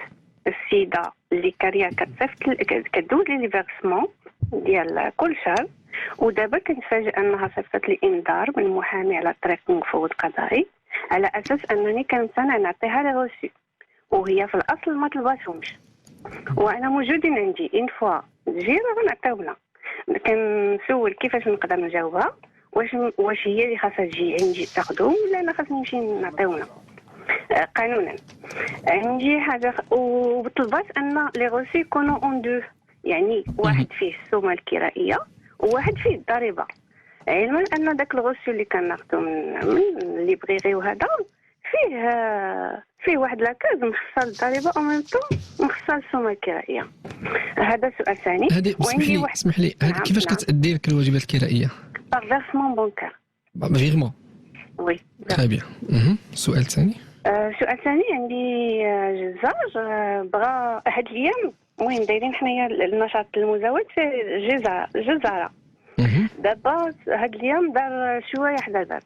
G: السيدة اللي كارية كدوز لي فيرسمون ديال كل شهر، ودابا كنتفاجئ أنها صيفطت لي إنذار من محامي على طريق مفوض قضائي على أساس أنني كنمتنع نعطيها لي غوسي، وهي في الأصل ما طلباتهمش. وانا موجودين عندي اون فوا تجي غنعطيو لها. كنسول كيفاش نقدر نجاوبها، واش هي اللي خاصها تجي عندي تاخذهم ولا انا خاصني نمشي نعطيو لها قانونا. عندي حاجه وطلبات ان لي غوسي يكونوا اون دو، يعني واحد فيه السومه الكرائيه وواحد فيه الضريبه، علما ان داك الغوسي اللي كناخذو من لي بغيغي وهذا فيه واحد لاكاز مخصصه للضريبه او ميم طون مخصصه للسومه الكرائيه. هذا سؤال ثاني.
E: هذه اسمح لي
G: نعم.
E: كيفاش كتأدي لك الواجبات الكرائيه؟
G: باغ فيرسمون بونكار.
E: فيغمون.
G: وي
E: تري بيان. السؤال الثاني.
G: السؤال الثاني عندي جزار بغا هاد الايام المهم دايرين حنايا النشاط المزاوج في جزاره. دابا هاد الايام دار شويه حدا الباب.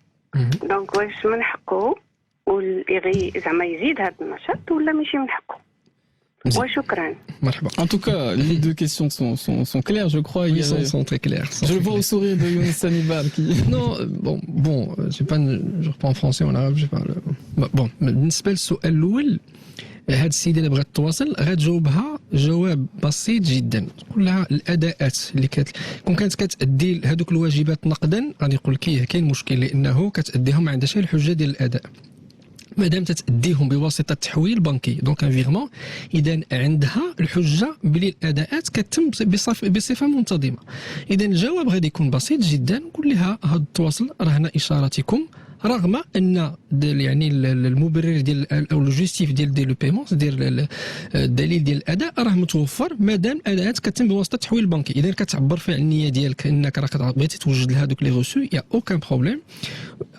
G: دونك واش من حقه زعما يزيد هذا النشاط ولا ماشي من حقه؟ وشكرا.
E: مرحبا.
C: En tout cas, les deux questions sont claires, je crois.
E: Oui, sont très claires.
C: Je le vois au sourire de Younes Sanibal qui...
E: Non, bon, je reprends en français ou en arabe, je parle. Bon, بالنسبة للسؤال الأول، هاد السيدة اللي بغات تواصل غتجاوبها جواب بسيط جدا. تقول لها الأداءات اللي كون كانت كتأدي هذوك الواجبات نقدا غادي يقول لك كاين مشكل، لأنه كتأديهم ما عندهاش الحجة ديال الأداء. مادام تتأديهم بواسطة تحويل بنكي دونك ان فيغمون، اذا عندها الحجه بلي الاداءات كتم بصفه منتظمه. اذا الجواب غادي يكون بسيط جدا، نقول لها هاد التواصل رهن اشارتكم، رغم ان يعني المبرر ديال او الجوستيف ديال لو بايمون ديال الدليل ديال الاداء راه متوفر مادام الاداءات كتم بواسطه تحويل بنكي. اذا كتعبر فيه عن النيه ديالك انك راه بغيتي توجد لها دوك لي غوسو يا اوكان بروبليم،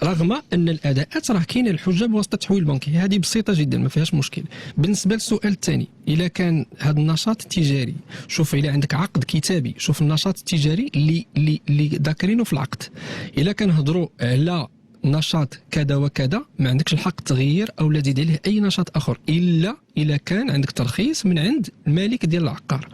E: رغم ان الاداءات راه كاينه الحجه بواسطه تحويل بنكي. هذه بسيطه جدا ما فيهاش مشكل. بالنسبه للسؤال الثاني، اذا كان هذا النشاط تجاري، شوف اذا عندك عقد كتابي، شوف النشاط التجاري اللي ذاكرينه في العقد. اذا كنهضروا على نشاط كذا وكذا ما عندكش الحق تغيير او لا تزيد عليه اي نشاط اخر الا كان عندك ترخيص من عند المالك ديال العقار.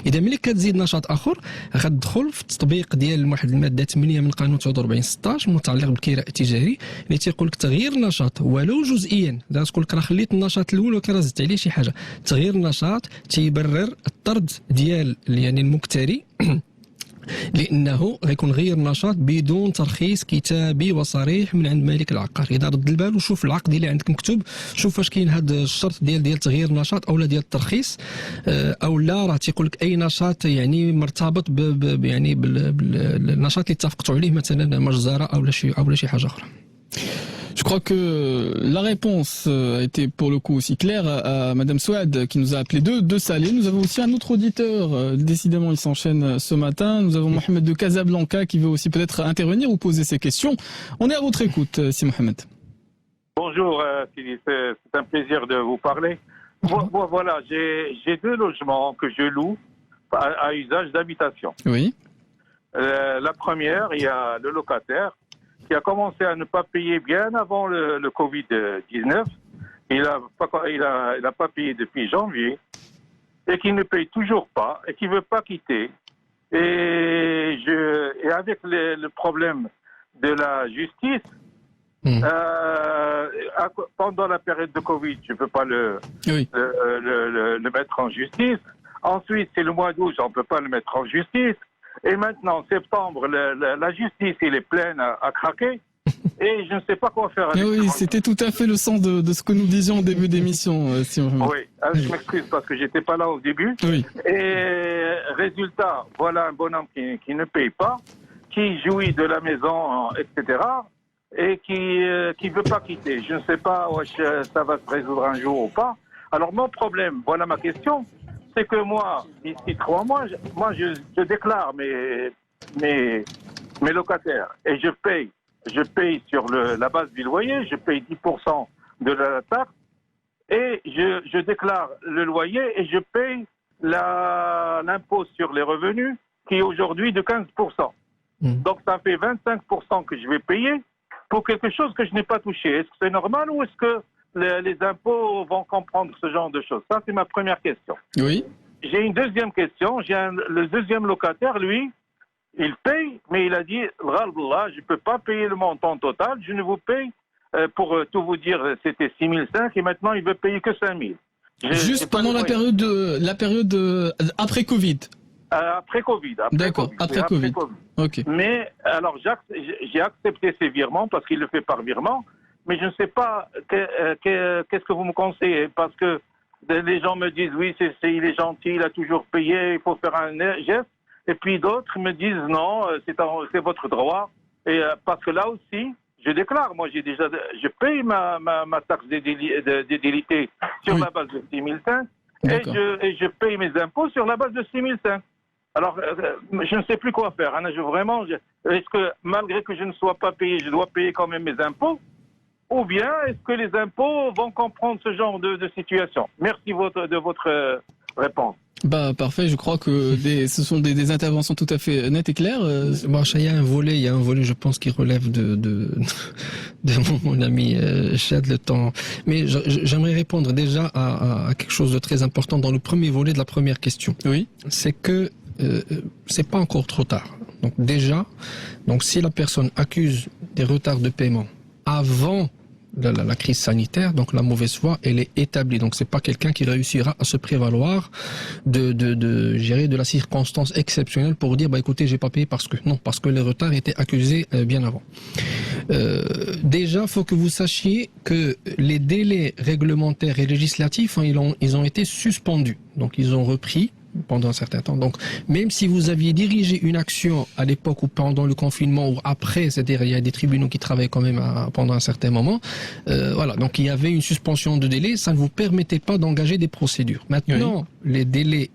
E: اذا ملي كتزيد نشاط اخر غتدخل في التطبيق ديال واحد الماده 8 من قانون 49/16 متعلق بالكراء التجاري اللي تيقول لك تغيير النشاط ولو جزئيا، تقول لك راه خليت النشاط الاول ولكن راه زدت عليه شي حاجه. تغيير النشاط تيبرر الطرد ديال يعني المكتري لانه غيكون غير نشاط بدون ترخيص كتابي وصريح من عند مالك العقار. اذا رد البال وشوف العقد اللي عندك مكتوب، شوف واش كاين هذا الشرط ديال تغيير النشاط او لا ديال الترخيص او لا. راه تيقول لك اي نشاط يعني مرتبط يعني بالنشاط اللي اتفقتوا عليه، مثلا مجزره او لا شي حاجه اخرى.
C: Je crois que la réponse a été pour le coup aussi claire à Madame Souad qui nous a appelé de Salé. Nous avons aussi un autre auditeur, décidément il s'enchaîne ce matin. Nous avons Mohamed de Casablanca qui veut aussi peut-être intervenir ou poser ses questions. On est à votre écoute, si Mohamed.
H: Bonjour Philippe, c'est un plaisir de vous parler.
F: Voilà, j'ai 2 logements que je loue à usage d'habitation.
C: Oui.
F: La première, il y a le locataire qui a commencé à ne pas payer bien avant le Covid-19. Il n'a pas payé depuis janvier et qui ne paye toujours pas et qui ne veut pas quitter. Et avec le problème de la justice, pendant la période de Covid, je ne peux pas le mettre en justice. Ensuite, c'est le mois d'août, on ne peut pas le mettre en justice. Et maintenant, septembre, la justice, elle est pleine à craquer. Et je ne sais pas quoi faire avec
C: Oui, c'était tout à fait le sens de ce que nous disions au début d'émission.
F: Oui, je m'excuse parce que j'étais pas là au début.
C: Oui.
F: Et résultat, voilà un bonhomme qui ne paye pas, qui jouit de la maison, etc. Et qui veut pas quitter. Je ne sais pas ça va se résoudre un jour ou pas. Alors mon problème, voilà ma question, c'est que moi, d'ici 3 mois, je déclare mes locataires et je paye sur la base du loyer, je paye 10% de la taxe et je déclare le loyer et je paye l'impôt sur les revenus qui est aujourd'hui de 15%. Donc ça fait 25% que je vais payer pour quelque chose que je n'ai pas touché. Est-ce que c'est normal ou est-ce que les impôts vont comprendre ce genre de choses? Ça, c'est ma première question.
C: Oui.
F: J'ai une deuxième question. Le deuxième locataire, lui, il paye, mais il a dit, je ne peux pas payer le montant total, je ne vous paye, pour tout vous dire, c'était 6 500 et maintenant il veut payer que 5 000.
C: Juste pendant la période après Covid.
F: Après Covid.
C: D'accord, après Covid. Ok.
F: Mais alors j'ai accepté ces virements parce qu'il le fait par virement, mais je ne sais pas qu'est-ce que vous me conseillez parce que les gens me disent oui, il est gentil, il a toujours payé, il faut faire un geste. Et puis d'autres me disent non, c'est votre droit. Et parce que là aussi, je déclare, moi je paye ma taxe d'édilité sur la base de 6 500 et je paye mes impôts sur la base de 6 500. Alors, je ne sais plus quoi faire. Est-ce que malgré que je ne sois pas payé, je dois payer quand même mes impôts? Ou bien est-ce que les impôts vont comprendre ce genre de situation? Merci de votre réponse.
C: Parfait, je crois que ce sont des interventions tout à fait nettes et claires.
E: Il y a un volet, je pense, qui relève de mon ami Chad le temps. Mais j'aimerais répondre déjà à quelque chose de très important dans le premier volet de la première question.
C: Oui.
E: C'est que c'est pas encore trop tard. Donc déjà, si la personne accuse des retards de paiement avant la crise sanitaire, donc la mauvaise foi, elle est établie. Donc c'est pas quelqu'un qui réussira à se prévaloir de la circonstance exceptionnelle pour dire écoutez, j'ai pas payé parce que les retards étaient accusés bien avant. Déjà, faut que vous sachiez que les délais réglementaires et législatifs, ils ont été suspendus. Donc ils ont repris pendant un certain temps. Donc, même si vous aviez dirigé une action à l'époque ou pendant le confinement ou après, c'est-à-dire il y a des tribunaux qui travaillent quand même pendant un certain moment, voilà. Donc, il y avait une suspension de délai, ça ne vous permettait pas d'engager des procédures. Maintenant, les délais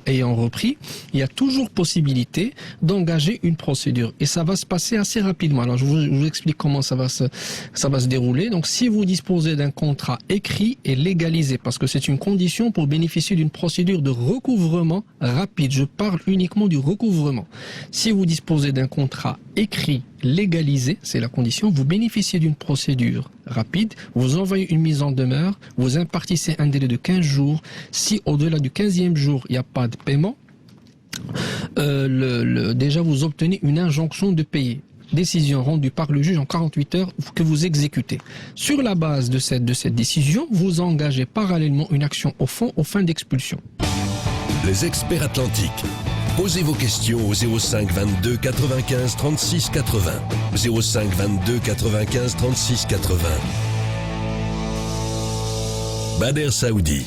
E: ayant repris, il y a toujours possibilité d'engager une procédure et ça va se passer assez rapidement. Alors, je vous explique comment ça va se dérouler. Donc, si vous disposez d'un contrat écrit et légalisé, parce que c'est une condition pour bénéficier d'une procédure de recouvrement rapide. Je parle uniquement du recouvrement. Si vous disposez d'un contrat écrit, légalisé, c'est la condition, vous bénéficiez d'une procédure rapide, vous envoyez une mise en demeure, vous impartissez un délai de 15 jours. Si au-delà du 15e jour, il n'y a pas de paiement, déjà vous obtenez une injonction de payer. Décision rendue par le juge en 48 heures que vous exécutez. Sur la base de cette décision, vous engagez parallèlement une action au fond aux fins d'expulsion.
A: Les experts atlantiques. Posez vos questions au 05 22 95 36 80. 05 22 95 36 80. Bader Saoudi.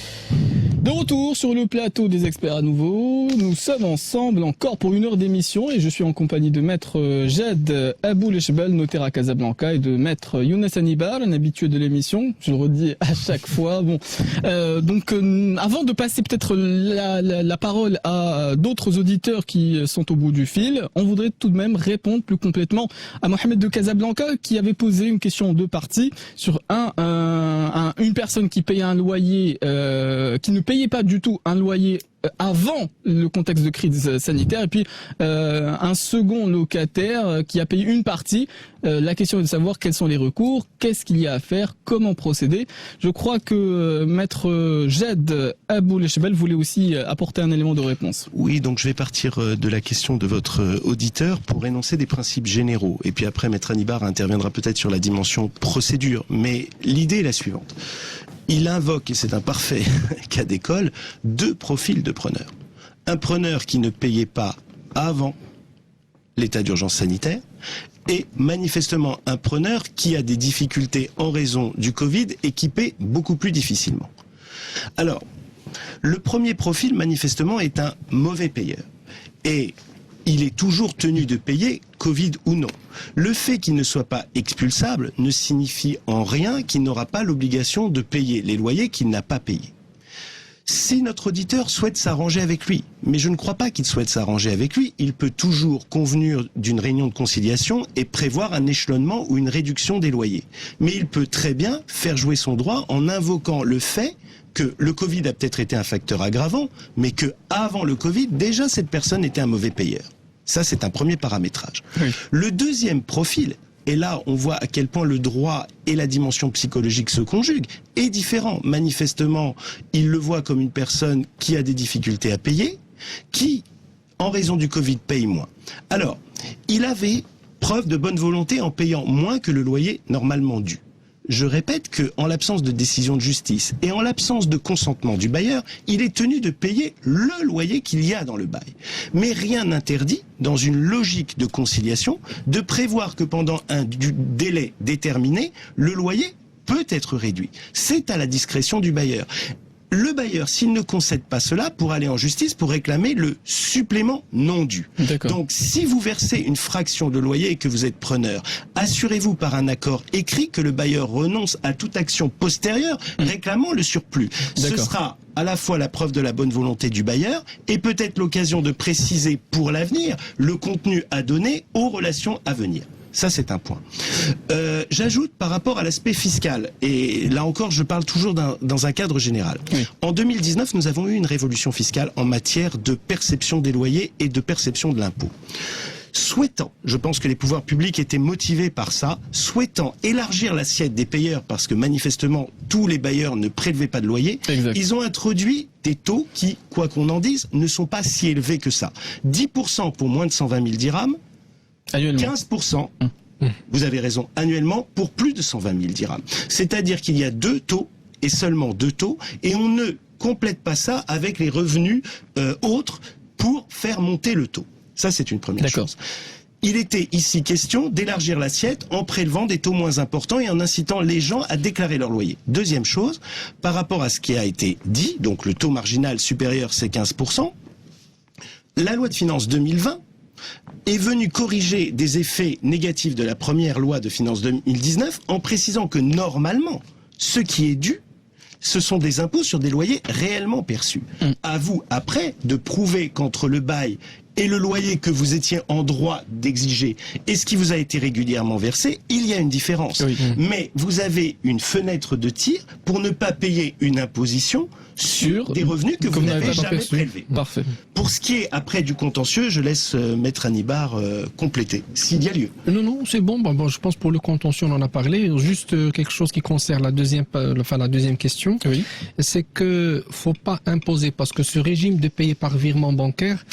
C: De retour sur le plateau des experts à nouveau, nous sommes ensemble encore pour 1 heure d'émission et je suis en compagnie de maître Jad Aboulechbel, notaire à Casablanca, et de maître Younes Hannibal, un habitué de l'émission, je le redis à chaque fois. Donc avant de passer peut-être la parole à d'autres auditeurs qui sont au bout du fil, on voudrait tout de même répondre plus complètement à Mohamed de Casablanca qui avait posé une question en 2 parties sur une personne qui paye un loyer, qui ne payait pas du tout un loyer avant le contexte de crise sanitaire, et puis un second locataire qui a payé une partie. La question est de savoir quels sont les recours, qu'est-ce qu'il y a à faire, comment procéder. Je crois que Maître Jed Abou-Lechbel voulait aussi apporter un élément de réponse.
D: Oui, donc je vais partir de la question de votre auditeur pour énoncer des principes généraux. Et puis après, Maître Anibar interviendra peut-être sur la dimension procédure. Mais l'idée est la suivante. Il invoque, et c'est un parfait cas d'école, 2 profils de preneurs. Un preneur qui ne payait pas avant l'état d'urgence sanitaire, et manifestement un preneur qui a des difficultés en raison du Covid et qui paie beaucoup plus difficilement. Alors, le premier profil, manifestement, est un mauvais payeur. Et il est toujours tenu de payer, Covid ou non. Le fait qu'il ne soit pas expulsable ne signifie en rien qu'il n'aura pas l'obligation de payer les loyers qu'il n'a pas payés. Si notre auditeur souhaite s'arranger avec lui, mais je ne crois pas qu'il souhaite s'arranger avec lui, il peut toujours convenir d'une réunion de conciliation et prévoir un échelonnement ou une réduction des loyers. Mais il peut très bien faire jouer son droit en invoquant le fait que le Covid a peut-être été un facteur aggravant, mais que avant le Covid, déjà cette personne était un mauvais payeur. Ça, c'est un premier paramétrage. Oui. Le deuxième profil, et là on voit à quel point le droit et la dimension psychologique se conjuguent, est différent. Manifestement, il le voit comme une personne qui a des difficultés à payer, qui, en raison du Covid, paye moins. Alors, il avait preuve de bonne volonté en payant moins que le loyer normalement dû. Je répète que, en l'absence de décision de justice et en l'absence de consentement du bailleur, il est tenu de payer le loyer qu'il y a dans le bail. Mais rien n'interdit, dans une logique de conciliation, de prévoir que pendant un délai déterminé, le loyer peut être réduit. C'est à la discrétion du bailleur. Le bailleur, s'il ne concède pas cela, pourra aller en justice pour réclamer le supplément non dû. Donc, si vous versez une fraction de loyer et que vous êtes preneur, assurez-vous par un accord écrit que le bailleur renonce à toute action postérieure réclamant le surplus. Ce sera à la fois la preuve de la bonne volonté du bailleur et peut-être l'occasion de préciser pour l'avenir le contenu à donner aux relations à venir. Ça, c'est un point. J'ajoute par rapport à l'aspect fiscal, et là encore, je parle toujours dans un cadre général. Oui. En 2019, nous avons eu une révolution fiscale en matière de perception des loyers et de perception de l'impôt. Souhaitant, je pense que les pouvoirs publics étaient motivés par ça, souhaitant élargir l'assiette des payeurs, parce que manifestement, tous les bailleurs ne prélevaient pas de loyer, ils ont introduit des taux qui, quoi qu'on en dise, ne sont pas si élevés que ça. 10% pour moins de 120 000 dirhams, annuellement. 15%, vous avez raison, annuellement, pour plus de 120 000 dirhams. C'est-à-dire qu'il y a 2 taux, et seulement 2 taux, et on ne complète pas ça avec les revenus autres pour faire monter le taux. Ça, c'est une première chose. Il était ici question d'élargir l'assiette en prélevant des taux moins importants et en incitant les gens à déclarer leur loyer. Deuxième chose, par rapport à ce qui a été dit, donc le taux marginal supérieur, c'est 15%, la loi de finances 2020 est venu corriger des effets négatifs de la première loi de finances 2019 en précisant que normalement, ce qui est dû, ce sont des impôts sur des loyers réellement perçus. À vous, après, de prouver qu'entre le bail et le loyer que vous étiez en droit d'exiger et ce qui vous a été régulièrement versé, il y a une différence. Oui. Mais vous avez une fenêtre de tir pour ne pas payer une imposition sur des revenus que vous n'avez jamais prélevés.
C: Parfait.
D: Pour ce qui est après du contentieux, je laisse Maître Anibar compléter, s'il y a lieu.
E: Non, c'est bon. Bon, je pense pour le contentieux, on en a parlé. Juste quelque chose qui concerne la deuxième question. Oui. C'est que faut pas imposer, parce que ce régime de payer par virement bancaire,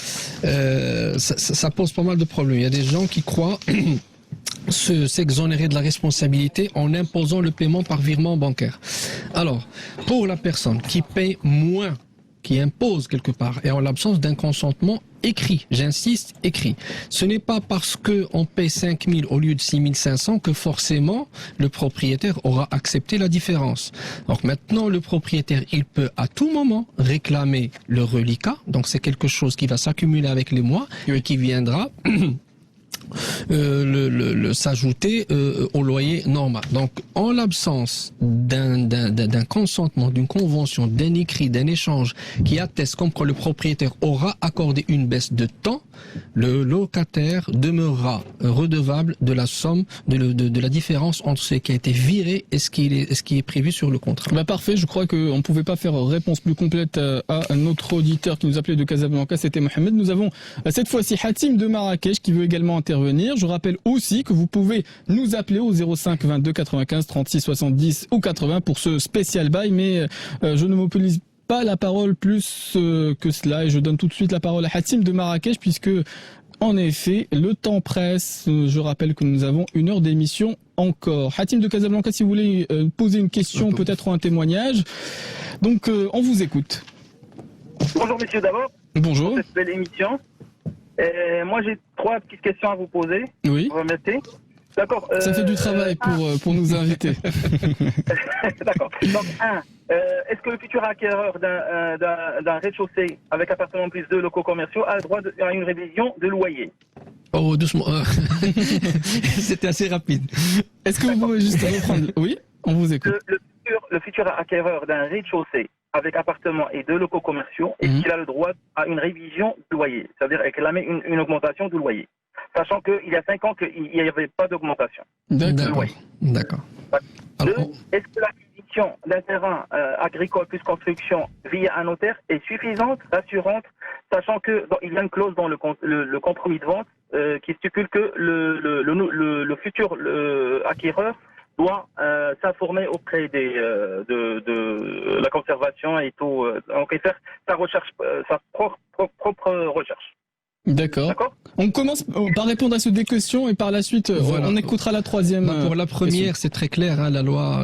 E: ça pose pas mal de problèmes. Il y a des gens qui croient s'exonérer de la responsabilité en imposant le paiement par virement bancaire. Alors, pour la personne qui paye moins, qui impose quelque part, et en l'absence d'un consentement écrit, j'insiste, écrit, ce n'est pas parce qu'on paye 5 000 au lieu de 6 500 que forcément le propriétaire aura accepté la différence. Donc maintenant, le propriétaire, il peut à tout moment réclamer le reliquat, donc c'est quelque chose qui va s'accumuler avec les mois et qui viendra s'ajouter au loyer normal. Donc, en l'absence d'un consentement, d'une convention, d'un écrit, d'un échange qui atteste comme quoi le propriétaire aura accordé une baisse de temps, le locataire demeurera redevable de la somme, de la différence entre ce qui a été viré et ce qui est prévu sur le contrat.
C: Bah parfait, je crois qu'on ne pouvait pas faire réponse plus complète à notre auditeur qui nous appelait de Casablanca, c'était Mohamed. Nous avons cette fois-ci Hatim de Marrakech qui veut également intervenir. Je rappelle aussi que vous pouvez nous appeler au 05 22 95 36 70 ou 80 pour ce spécial bail, mais je ne mobilise pas la parole plus que cela et je donne tout de suite la parole à Hatim de Marrakech puisque en effet le temps presse. Je rappelle que nous avons 1 heure d'émission encore. Hatim de Casablanca, si vous voulez poser une question, peut-être un témoignage. Donc on vous écoute.
H: Bonjour messieurs d'abord.
C: Bonjour.
H: Pour cette belle émission. Moi j'ai 3 petites questions à vous poser.
C: Oui.
H: Vous remettez. D'accord.
C: Ça fait du travail pour nous inviter.
H: D'accord. Donc, est-ce que le futur acquéreur d'un rez-de-chaussée avec appartement plus 2 locaux commerciaux a le droit à une révision de loyer?
E: Oh, doucement. C'était assez rapide.
C: Est-ce que vous pouvez juste reprendre? Oui, on vous écoute.
H: Le futur acquéreur d'un rez-de-chaussée avec appartement et 2 locaux commerciaux, est-ce qu'il a le droit à une révision de loyer? C'est-à-dire réclamer une augmentation du loyer, sachant qu'il y a 5 ans qu'il n'y avait pas d'augmentation.
C: D'accord.
E: D'accord.
H: Est-ce que l'acquisition d'un terrain agricole plus construction via un notaire est suffisante, rassurante, sachant qu'il y a une clause dans le compromis de vente qui stipule que le futur acquéreur doit s'informer auprès de la conservation et tout, donc faire sa recherche, sa propre recherche.
C: D'accord. On commence par répondre à ces 2 questions et par la suite, voilà. On écoutera la troisième.
E: Pour la première, c'est très clair, hein, la loi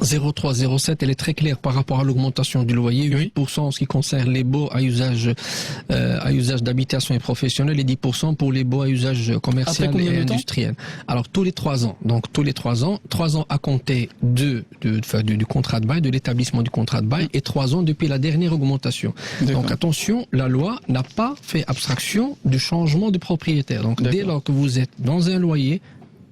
E: 0307, elle est très claire par rapport à l'augmentation du loyer, 8% en ce qui concerne les baux à usage d'habitation et professionnel et 10% pour les baux à usage commercial et industriel. Alors tous les 3 ans, donc tous les 3 ans à compter du contrat de bail, de l'établissement du contrat de bail et 3 ans depuis la dernière augmentation. Donc attention, la loi n'a pas fait abstraction du changement de propriétaire. Donc dès lors que vous êtes dans un loyer,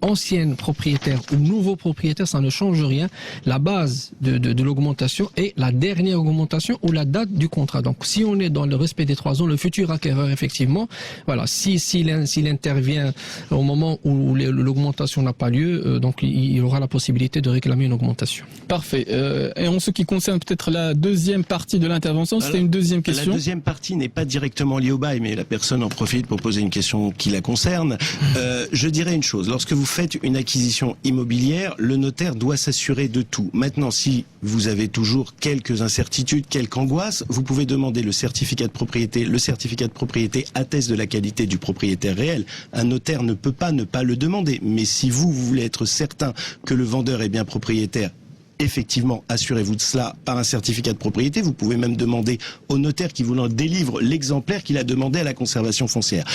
E: ancienne propriétaire ou nouveau propriétaire, ça ne change rien. La base de l'augmentation est la dernière augmentation ou la date du contrat. Donc, si on est dans le respect des 3 ans, le futur acquéreur, effectivement, voilà, s'il intervient au moment où l'augmentation n'a pas lieu, donc il aura la possibilité de réclamer une augmentation.
C: Parfait. Et en ce qui concerne peut-être la deuxième partie de l'intervention, c'était une deuxième question.
D: La deuxième partie n'est pas directement liée au bail, mais la personne en profite pour poser une question qui la concerne. Je dirais une chose. Lorsque vous faites une acquisition immobilière, le notaire doit s'assurer de tout. Maintenant, si vous avez toujours quelques incertitudes, quelques angoisses, vous pouvez demander le certificat de propriété. Le certificat de propriété atteste de la qualité du propriétaire réel. Un notaire ne peut pas ne pas le demander. Mais si vous voulez être certain que le vendeur est bien propriétaire, effectivement, assurez-vous de cela par un certificat de propriété. Vous pouvez même demander au notaire qui vous en délivre l'exemplaire qu'il a demandé à la conservation foncière.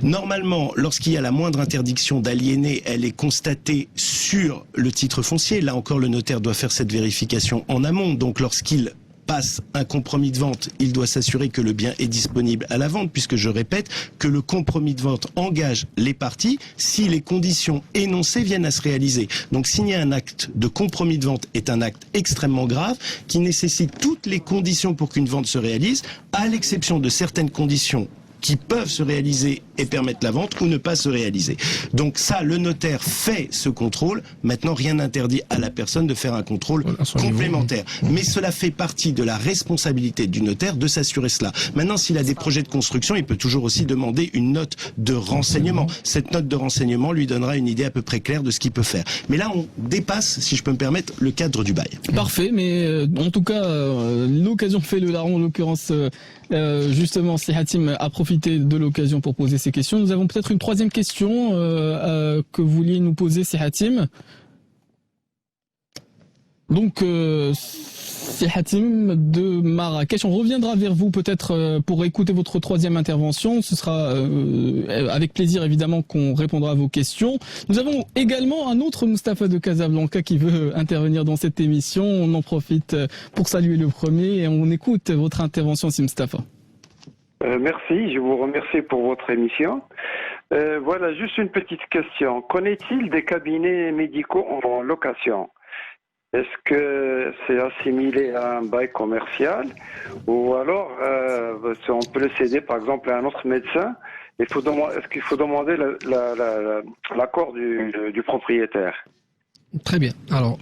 D: Normalement, lorsqu'il y a la moindre interdiction d'aliéner, elle est constatée sur le titre foncier. Là encore, le notaire doit faire cette vérification en amont. Donc, lorsqu'il passe un compromis de vente, il doit s'assurer que le bien est disponible à la vente, puisque je répète que le compromis de vente engage les parties si les conditions énoncées viennent à se réaliser. Donc signer un acte de compromis de vente est un acte extrêmement grave qui nécessite toutes les conditions pour qu'une vente se réalise, à l'exception de certaines conditions qui peuvent se réaliser et permettre la vente ou ne pas se réaliser. Donc ça, le notaire fait ce contrôle. Maintenant, rien n'interdit à la personne de faire un contrôle complémentaire. Mais cela fait partie de la responsabilité du notaire de s'assurer cela. Maintenant, s'il a des projets de construction, il peut toujours aussi demander une note de renseignement. Cette note de renseignement lui donnera une idée à peu près claire de ce qu'il peut faire. Mais là, on dépasse, si je peux me permettre, le cadre du bail.
C: Parfait, mais en tout cas, l'occasion fait le larron, en l'occurrence, justement, si Hatim a profité de l'occasion pour poser ces questions. Nous avons peut-être une troisième question que vous vouliez nous poser, si Hatim. Donc, si Hatim de Marrakech, on reviendra vers vous peut-être pour écouter votre troisième intervention. Ce sera avec plaisir évidemment qu'on répondra à vos questions. Nous avons également un autre Mustapha de Casablanca qui veut intervenir dans cette émission. On en profite pour saluer le premier et on écoute votre intervention, si Mustapha.
I: Merci, je vous remercie pour votre émission. Voilà, juste une petite question. Qu'en est-il des cabinets médicaux en location? Est-ce que c'est assimilé à un bail commercial ou alors on peut le céder par exemple à un autre médecin? Est-ce qu'il faut demander l'accord du propriétaire?
E: Très bien. Alors,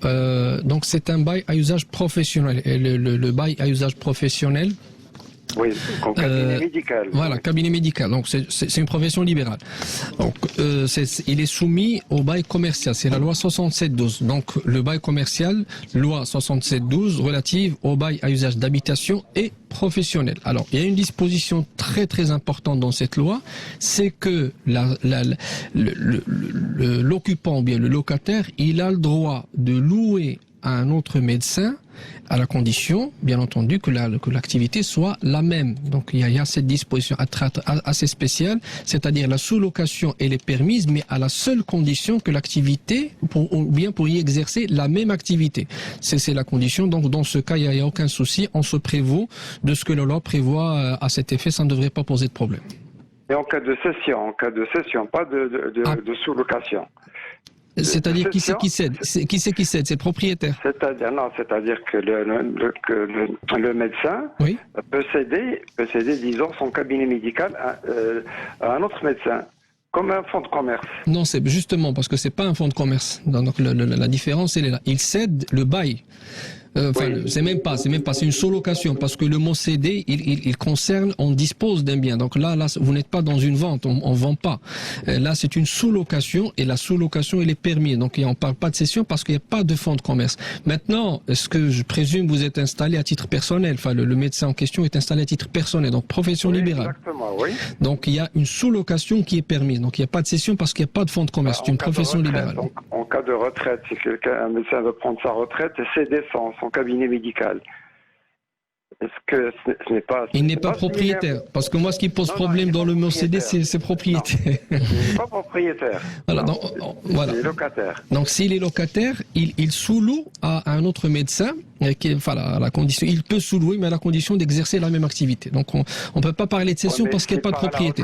E: donc c'est un bail à usage professionnel. Et le bail à usage professionnel,
I: oui, comme cabinet médical.
E: Voilà, cabinet médical. Donc c'est une profession libérale. Donc il est soumis au bail commercial. C'est la loi 67/12. Donc le bail commercial, loi 67/12 relative au bail à usage d'habitation et professionnel. Alors il y a une disposition très très importante dans cette loi, c'est que l'occupant ou bien le locataire, il a le droit de louer à un autre médecin à la condition, bien entendu, que l'activité soit la même. Donc il y a cette disposition assez spéciale, c'est-à-dire la sous-location elle est permise, mais à la seule condition que l'activité, ou bien pour y exercer la même activité. C'est la condition. Donc dans ce cas, il n'y a aucun souci. On se prévaut de ce que la loi prévoit à cet effet. Ça ne devrait pas poser de problème.
I: Et en cas de cession, pas de sous-location.
E: C'est-à-dire qui c'est qui cède? Qui c'est qui cède? C'est le propriétaire.
I: C'est-à-dire que le médecin
E: oui.
I: peut céder, disons, son cabinet médical à un autre médecin, comme un fonds de commerce.
E: Non, c'est justement parce que c'est pas un fonds de commerce. Donc la différence elle est là. Il cède le bail.
I: Oui.
E: C'est même pas, c'est une sous-location parce que le mot céder, il concerne, on dispose d'un bien. Donc là, vous n'êtes pas dans une vente, on vend pas. Là, c'est une sous-location et la sous-location, elle est permise. Donc, on parle pas de cession parce qu'il n'y a pas de fonds de commerce. Maintenant, ce que je présume, vous êtes installé à titre personnel. Enfin, le médecin en question est installé à titre personnel, donc profession libérale.
I: Exactement, oui.
E: Donc, il y a une sous-location qui est permise. Donc, il n'y a pas de cession parce qu'il n'y a pas de fonds de commerce. C'est une profession libérale.
I: Donc, en cas de retraite, si un médecin veut prendre sa retraite et céder son cabinet médical. Est-ce que ce n'est pas...
E: Il n'est pas propriétaire. Parce que moi, ce qui pose problème dans le mot CD, c'est propriétaire.
I: Il n'est pas propriétaire.
E: Voilà, voilà.
I: Il est locataire.
E: Donc, s'il est locataire, il sous-loue à un autre médecin, la condition, il peut sous-louer, mais à la condition d'exercer la même activité. Donc, on ne peut pas parler de cession parce qu'il n'y a pas de propriété.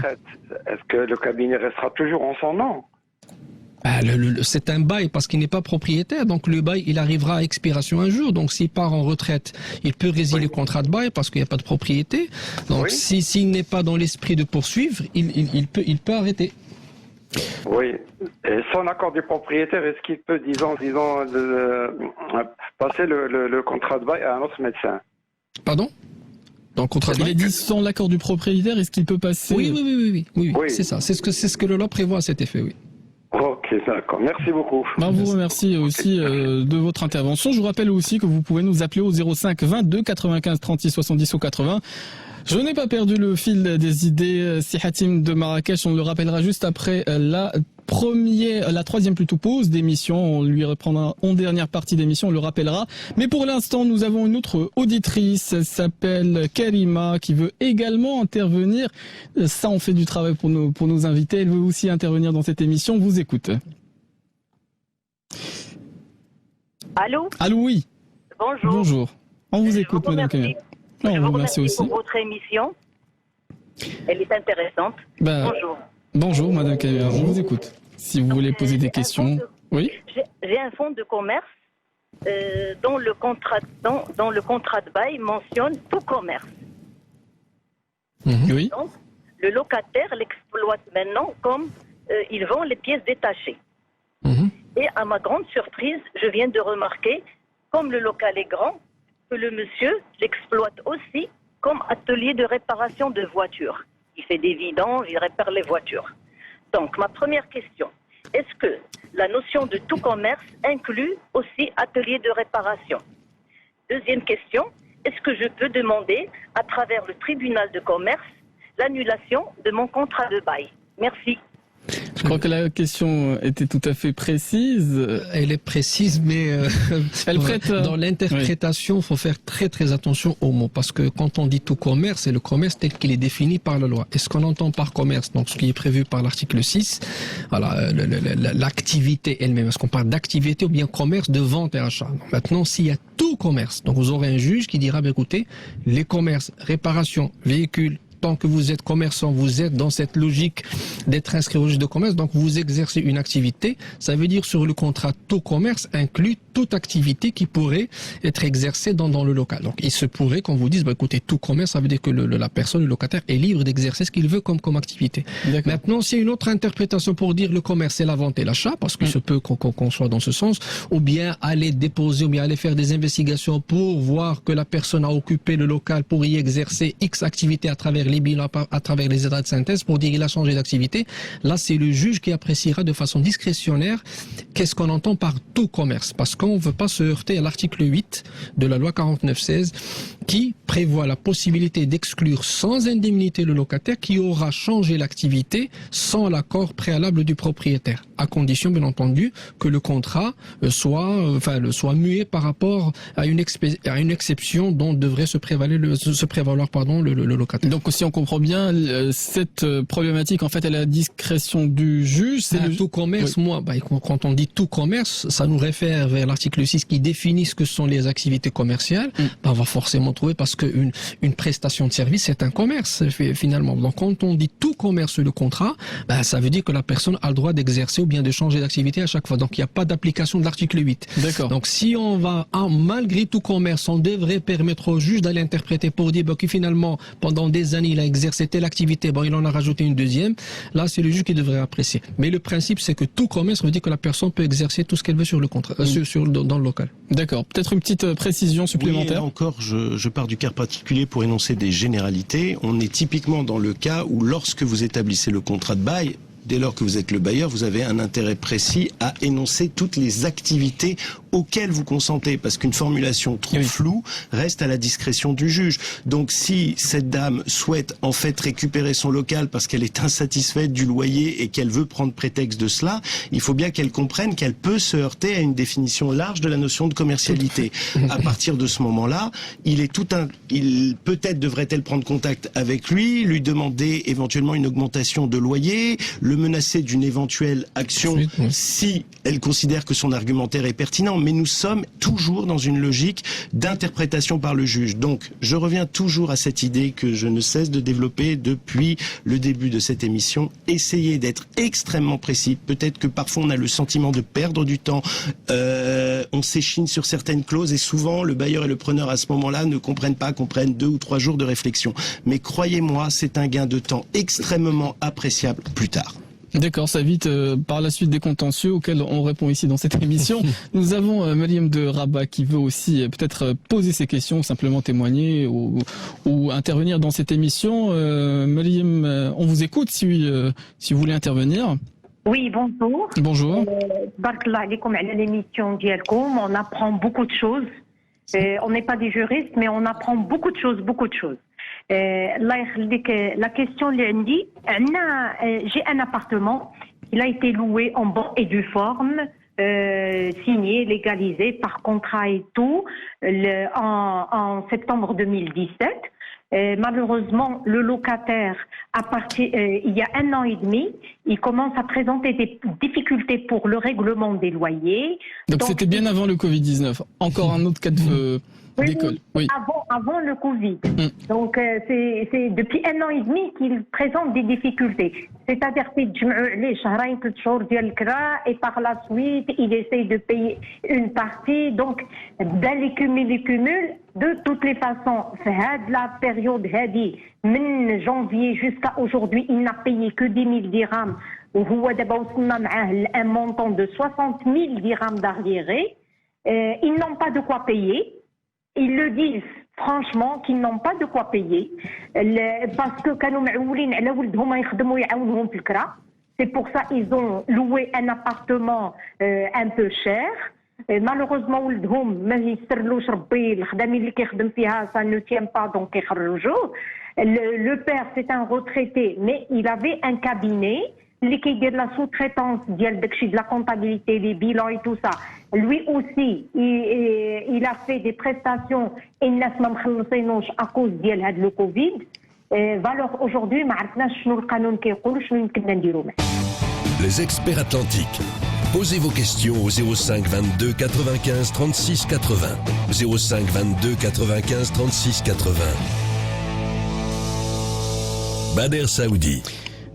I: Est-ce que le cabinet restera toujours en son nom?
E: C'est un bail parce qu'il n'est pas propriétaire, donc le bail il arrivera à expiration un jour. Donc s'il part en retraite, il peut résilier le contrat de bail parce qu'il n'y a pas de propriété. Donc s'il n'est pas dans l'esprit de poursuivre, il peut arrêter.
I: Oui. Et sans accord du propriétaire, est-ce qu'il peut, disons, passer le contrat de bail à un autre médecin?
E: Pardon? Dans le contrat de bail.
C: Il a dit sans l'accord du propriétaire, est-ce qu'il peut passer?
E: Oui. C'est ça. C'est ce que la loi prévoit à cet effet, oui.
I: Ok, d'accord. Merci beaucoup.
C: Vous remercie aussi de votre intervention. Je vous rappelle aussi que vous pouvez nous appeler au 05 22 95 36 70 ou 80. Je n'ai pas perdu le fil des idées. Si Hatim de Marrakech, on le rappellera juste après la troisième pause d'émission. On lui reprendra en dernière partie d'émission, on le rappellera. Mais pour l'instant, nous avons une autre auditrice. Elle s'appelle Karima, qui veut également intervenir. Ça, on fait du travail pour nos invités. Elle veut aussi intervenir dans cette émission. On vous écoute.
J: Allô?
C: Allô, oui.
J: Bonjour.
C: Bonjour. On vous écoute, madame Karima.
J: Je vous remercie aussi pour votre émission. Elle est intéressante. Bonjour.
C: Bonjour, madame Karima. On vous écoute. Si vous voulez poser des questions. Oui.
J: J'ai un fonds de commerce dont le contrat de bail mentionne tout commerce.
C: Oui.
J: Donc, le locataire l'exploite maintenant comme il vend les pièces détachées. Et à ma grande surprise, je viens de remarquer, comme le local est grand, que le monsieur l'exploite aussi comme atelier de réparation de voitures. Il fait des vidanges, il répare les voitures. Donc, ma première question, est-ce que la notion de tout commerce inclut aussi atelier de réparation? Deuxième question, est-ce que je peux demander, à travers le tribunal de commerce, l'annulation de mon contrat de bail? Merci.
C: Je crois que la question était tout à fait précise.
E: Elle est précise, mais dans l'interprétation, il faut faire très très attention aux mots, parce que quand on dit tout commerce, c'est le commerce tel qu'il est défini par la loi. Et ce qu'on entend par commerce, donc ce qui est prévu par l'article 6, voilà, l'activité elle-même. Est-ce qu'on parle d'activité ou bien commerce de vente et achat? Donc, maintenant, s'il y a tout commerce, donc vous aurez un juge qui dira, écoutez, les commerces, réparation, véhicules, tant que vous êtes commerçant, vous êtes dans cette logique d'être inscrit au registre de commerce, donc vous exercez une activité. Ça veut dire sur le contrat tout commerce inclut toute activité qui pourrait être exercée dans le local. Donc il se pourrait qu'on vous dise, écoutez, tout commerce, ça veut dire que la personne, le locataire, est libre d'exercer ce qu'il veut comme activité. Maintenant, s'il y a une autre interprétation pour dire le commerce, c'est la vente et l'achat, parce qu'il se peut qu'on soit dans ce sens, ou bien aller déposer, ou bien aller faire des investigations pour voir que la personne a occupé le local pour y exercer X activité à travers les bilans, à travers les états de synthèse, pour dire qu'il a changé d'activité. Là, c'est le juge qui appréciera de façon discrétionnaire qu'est-ce qu'on entend par tout commerce, parce qu'on ne veut pas se heurter à l'article 8 de la loi 49/16 qui prévoit la possibilité d'exclure sans indemnité le locataire qui aura changé l'activité sans l'accord préalable du propriétaire, à condition bien entendu que le contrat soit mué par rapport à une exception dont devrait se prévaloir le locataire.
C: Donc si on comprend bien, cette problématique en fait elle est à la discrétion du juge.
E: C'est tout commerce. Oui. Moi, quand on dit tout commerce, ça nous réfère vers l'article 6 qui définit ce que sont les activités commerciales. On va forcément trouver, parce qu'une prestation de service c'est un commerce finalement. Donc quand on dit tout commerce le contrat, ça veut dire que la personne a le droit d'exercer ou bien de changer d'activité à chaque fois. Donc il n'y a pas d'application de l'article 8.
C: D'accord.
E: Donc si on va malgré tout commerce, on devrait permettre au juge d'aller interpréter pour dire que finalement pendant des années il a exercé telle activité, il en a rajouté une deuxième. Là c'est le juge qui devrait apprécier. Mais le principe c'est que tout commerce veut dire que la personne peut exercer tout ce qu'elle veut sur le contrat, dans le local.
C: D'accord. Peut-être une petite précision supplémentaire.
D: Oui, là encore, je pars du cas particulier pour énoncer des généralités. On est typiquement dans le cas où lorsque vous établissez le contrat de bail, dès lors que vous êtes le bailleur, vous avez un intérêt précis à énoncer toutes les activités auxquelles vous consentez, parce qu'une formulation trop floue reste à la discrétion du juge. Donc si cette dame souhaite en fait récupérer son local parce qu'elle est insatisfaite du loyer et qu'elle veut prendre prétexte de cela, il faut bien qu'elle comprenne qu'elle peut se heurter à une définition large de la notion de commercialité. À partir de ce moment-là, peut-être devrait-elle prendre contact avec lui demander éventuellement une augmentation de loyer, le menacer d'une éventuelle action si elle considère que son argumentaire est pertinent. Mais nous sommes toujours dans une logique d'interprétation par le juge. Donc, je reviens toujours à cette idée que je ne cesse de développer depuis le début de cette émission. Essayez d'être extrêmement précis. Peut-être que parfois on a le sentiment de perdre du temps. On s'échine sur certaines clauses et souvent le bailleur et le preneur à ce moment-là ne comprennent 2 ou 3 jours de réflexion. Mais croyez-moi, c'est un gain de temps extrêmement appréciable plus tard.
C: D'accord, ça évite par la suite des contentieux auxquels on répond ici dans cette émission. Nous avons Mariam de Rabat qui veut aussi peut-être poser ses questions, ou simplement témoigner ou intervenir dans cette émission. Mariam, on vous écoute si vous voulez intervenir.
K: Oui, bonjour.
C: Bonjour.
K: Barakallah alaykoum ala l'émission ديالكم. On apprend beaucoup de choses. On n'est pas des juristes, mais on apprend beaucoup de choses. La question اللي عندي j'ai un appartement, il a été loué en bonne et due forme, signé, légalisé par contrat et tout en septembre 2017. Malheureusement, le locataire, il y a 1 an et demi, il commence à présenter des difficultés pour le règlement des loyers.
C: Donc c'était bien avant le Covid-19. Encore un autre cas d'école.
K: Oui. Avant le Covid. Donc c'est depuis 1 an et demi qu'il présente des difficultés. C'est-à-dire qu'il les شهرين 3 شهور ديال الكرا et par la suite il essaye de payer une partie. Donc dans les cumuls de toutes les façons la période هذه من janvier jusqu'à aujourd'hui il n'a payé que 10 000 dirhams وهو دابا وصلنا معاه un montant de 60 000 dirhams d'arriérés. Ils n'ont pas de quoi payer. Ils le disent franchement qu'ils n'ont pas de quoi payer parce que كانوا معولين على ولدهم يخدموا يعاونهم في الكرا. C'est pour ça ils ont loué un appartement un peu cher. Malheureusement ولدهم ما يسرلوش ربي الخدامين اللي كيخدم فيها ça ne tient pas donc يخرجوه. Le père c'est un retraité mais il avait un cabinet اللي كيدير la sous-traitance ديال داكشي de la comptabilité, les bilans et tout ça. Lui aussi, il a fait des prestations et الناس ما مخلصينوش à cause ديال هاد le Covid. Alors aujourd'hui ما عرفناش شنو القانون كيقول شنو يمكننا نديرو معاه.
A: Les experts atlantiques. Posez vos questions au 05 22 95 36 80. 05 22 95 36 80. Bader Saoudi.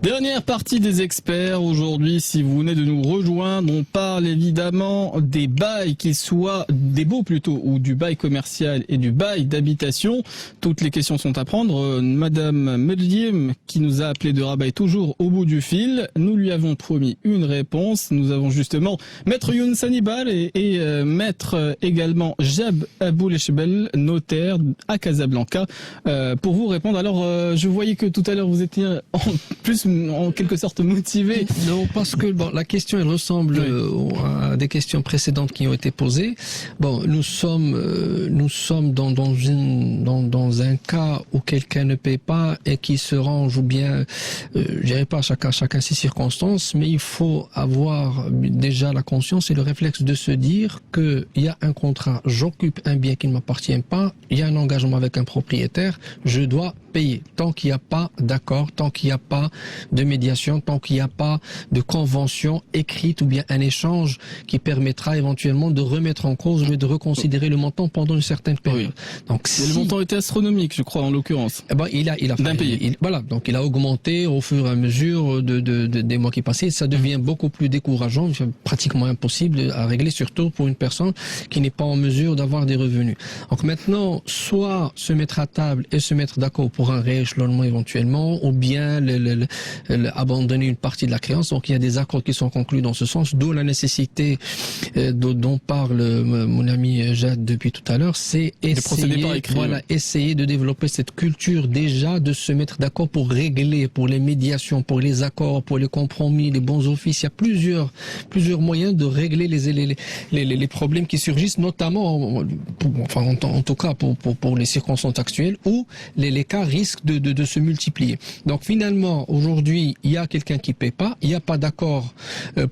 C: Dernière partie des experts aujourd'hui, si vous venez de nous rejoindre, on parle évidemment des bails, qu'ils soient des baux plutôt, ou du bail commercial et du bail d'habitation. Toutes les questions sont à prendre. Madame Medjim, qui nous a appelé de Rabat, est toujours au bout du fil. Nous lui avons promis une réponse. Nous avons justement Maître Younes Hannibal et Maître également Jab Aboulechbel, notaire à Casablanca, pour vous répondre. Alors, je voyais que tout à l'heure vous étiez en quelque sorte motivé.
E: Non, parce que la question elle ressemble à des questions précédentes qui ont été posées. Bon, nous sommes dans un cas où quelqu'un ne paie pas et qui se range, ou bien je dirais pas chacun ses circonstances, mais il faut avoir déjà la conscience et le réflexe de se dire que il y a un contrat, j'occupe un bien qui ne m'appartient pas, il y a un engagement avec un propriétaire, je dois payer. Tant qu'il n'y a pas d'accord, tant qu'il n'y a pas de médiation, tant qu'il n'y a pas de convention écrite ou bien un échange qui permettra éventuellement de remettre en cause ou de reconsidérer le montant pendant une certaine période.
C: Oui.
E: Donc,
C: le montant était astronomique, je crois, en l'occurrence.
E: Il a augmenté au fur et à mesure des mois qui passaient. Ça devient beaucoup plus décourageant, pratiquement impossible à régler, surtout pour une personne qui n'est pas en mesure d'avoir des revenus. Donc maintenant, soit se mettre à table et se mettre d'accord pour un rééchelonnement éventuellement, ou bien abandonner une partie de la créance. Donc il y a des accords qui sont conclus dans ce sens, d'où la nécessité dont parle mon ami Jade depuis tout à l'heure, c'est essayer de développer cette culture déjà de se mettre d'accord pour régler, pour les médiations, pour les accords, pour les compromis, les bons offices. Il y a plusieurs moyens de régler les problèmes qui surgissent, notamment en tout cas pour les circonstances actuelles où les cas risquent de se multiplier. Donc finalement, aujourd'hui, il y a quelqu'un qui paie pas, il n'y a pas d'accord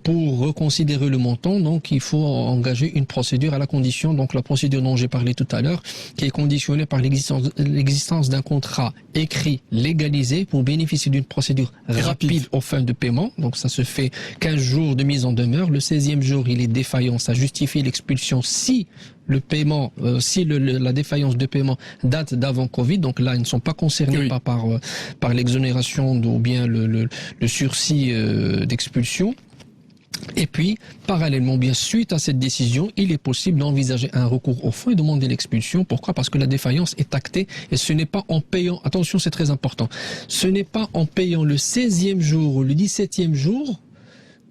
E: pour reconsidérer le montant, donc il faut engager une procédure à la condition, donc la procédure dont j'ai parlé tout à l'heure, qui est conditionnée par l'existence d'un contrat écrit, légalisé, pour bénéficier d'une procédure rapide aux fins de paiement. Donc ça se fait 15 jours de mise en demeure. Le 16e jour, il est défaillant, ça justifie l'expulsion si le paiement, la défaillance de paiement date d'avant Covid, donc là ils ne sont pas concernés par l'exonération ou bien le sursis d'expulsion. Et puis, parallèlement, bien suite à cette décision, il est possible d'envisager un recours au fond et demander l'expulsion. Pourquoi ? Parce que la défaillance est actée et ce n'est pas en payant, attention c'est très important, ce n'est pas en payant le 16e jour ou le 17e jour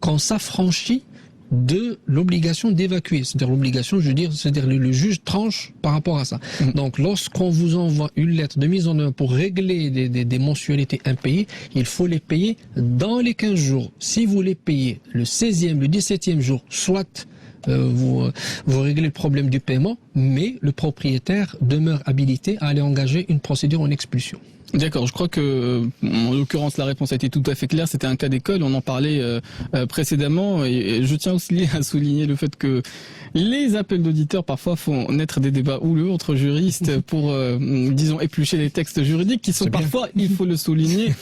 E: qu'on s'affranchit de l'obligation d'évacuer. C'est-à-dire l'obligation, c'est-à-dire le juge tranche par rapport à ça. Donc lorsqu'on vous envoie une lettre de mise en œuvre pour régler des mensualités impayées, il faut les payer dans les 15 jours. Si vous les payez le 16e, le 17e jour, soit vous réglez le problème du paiement, mais le propriétaire demeure habilité à aller engager une procédure en expulsion.
C: D'accord, je crois que, en l'occurrence, la réponse a été tout à fait claire. C'était un cas d'école, on en parlait précédemment, et je tiens aussi à souligner le fait que les appels d'auditeurs parfois font naître des débats houleux entre juristes pour, disons, éplucher les textes juridiques qui sont parfois, il faut le souligner,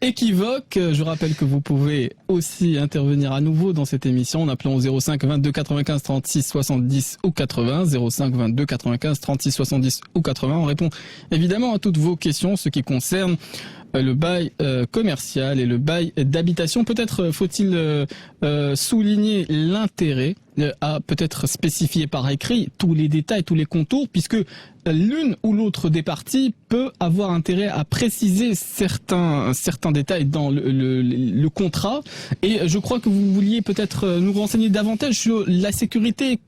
C: équivoques. Je rappelle que vous pouvez aussi intervenir à nouveau dans cette émission en appelant au 05 22 95 36 70 ou 80, 05 22 95 36 70 ou 80. On répond évidemment à toutes vos questions, ce qui concerne le bail commercial et le bail d'habitation. Peut-être faut-il souligner l'intérêt à peut-être spécifier par écrit tous les détails, tous les contours, puisque l'une ou l'autre des parties peut avoir intérêt à préciser certains détails dans le contrat. Et je crois que vous vouliez peut-être nous renseigner davantage sur la sécurité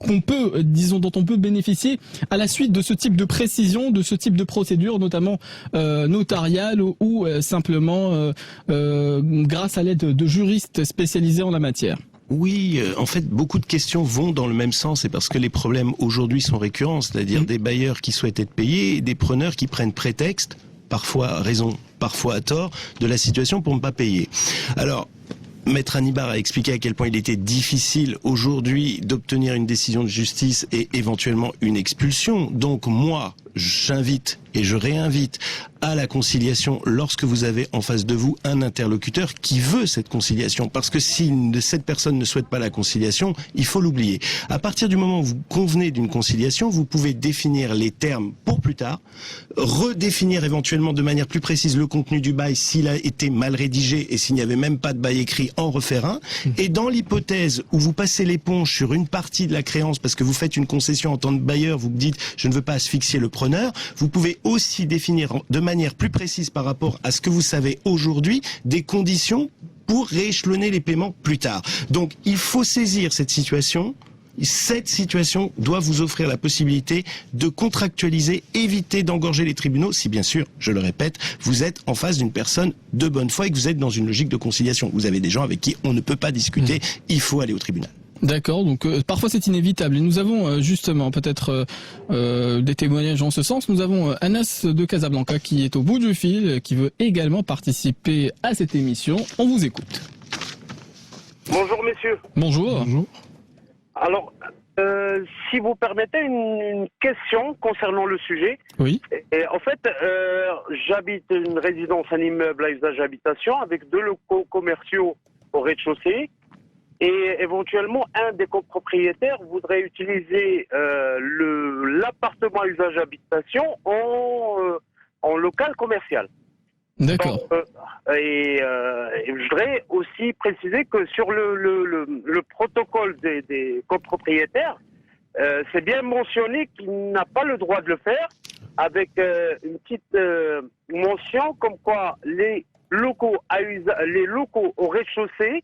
C: dont on peut bénéficier à la suite de ce type de précision, de ce type de procédure, notamment notariale ou simplement grâce à l'aide de juristes spécialisés en la matière.
D: Oui, en fait, beaucoup de questions vont dans le même sens, et parce que les problèmes aujourd'hui sont récurrents, c'est-à-dire des bailleurs qui souhaitent être payés et des preneurs qui prennent prétexte, parfois à raison, parfois à tort, de la situation pour ne pas payer. Alors, Maître Hannibal a expliqué à quel point il était difficile aujourd'hui d'obtenir une décision de justice et éventuellement une expulsion. Donc moi, j'invite et je réinvite à la conciliation lorsque vous avez en face de vous un interlocuteur qui veut cette conciliation. Parce que si cette personne ne souhaite pas la conciliation, il faut l'oublier. À partir du moment où vous convenez d'une conciliation, vous pouvez définir les termes pour plus tard, redéfinir éventuellement de manière plus précise le contenu du bail s'il a été mal rédigé et s'il n'y avait même pas de bail écrit, en refaire un. Et dans l'hypothèse où vous passez l'éponge sur une partie de la créance parce que vous faites une concession en tant que bailleur, vous dites je ne veux pas asphyxier le preneur, vous pouvez aussi définir de manière plus précise par rapport à ce que vous savez aujourd'hui des conditions pour rééchelonner les paiements plus tard. Donc il faut saisir cette situation. Cette situation doit vous offrir la possibilité de contractualiser, éviter d'engorger les tribunaux, si bien sûr, je le répète, vous êtes en face d'une personne de bonne foi et que vous êtes dans une logique de conciliation. Vous avez des gens avec qui on ne peut pas discuter, il faut aller au tribunal.
C: D'accord, donc parfois c'est inévitable. Et nous avons justement peut-être des témoignages en ce sens. Nous avons Anas de Casablanca qui est au bout du fil, qui veut également participer à cette émission. On vous écoute.
F: Bonjour messieurs.
C: Bonjour. Bonjour.
F: Alors, si vous permettez une question concernant le sujet.
C: Oui.
F: Et en fait, j'habite une résidence, un immeuble à usage habitation avec 2 locaux commerciaux au rez-de-chaussée. Et éventuellement, un des copropriétaires voudrait utiliser l'appartement à usage habitation en local commercial.
C: D'accord.
F: Je voudrais aussi préciser que sur le protocole des copropriétaires, c'est bien mentionné qu'il n'a pas le droit de le faire, avec une petite mention comme quoi les locaux au rez-de-chaussée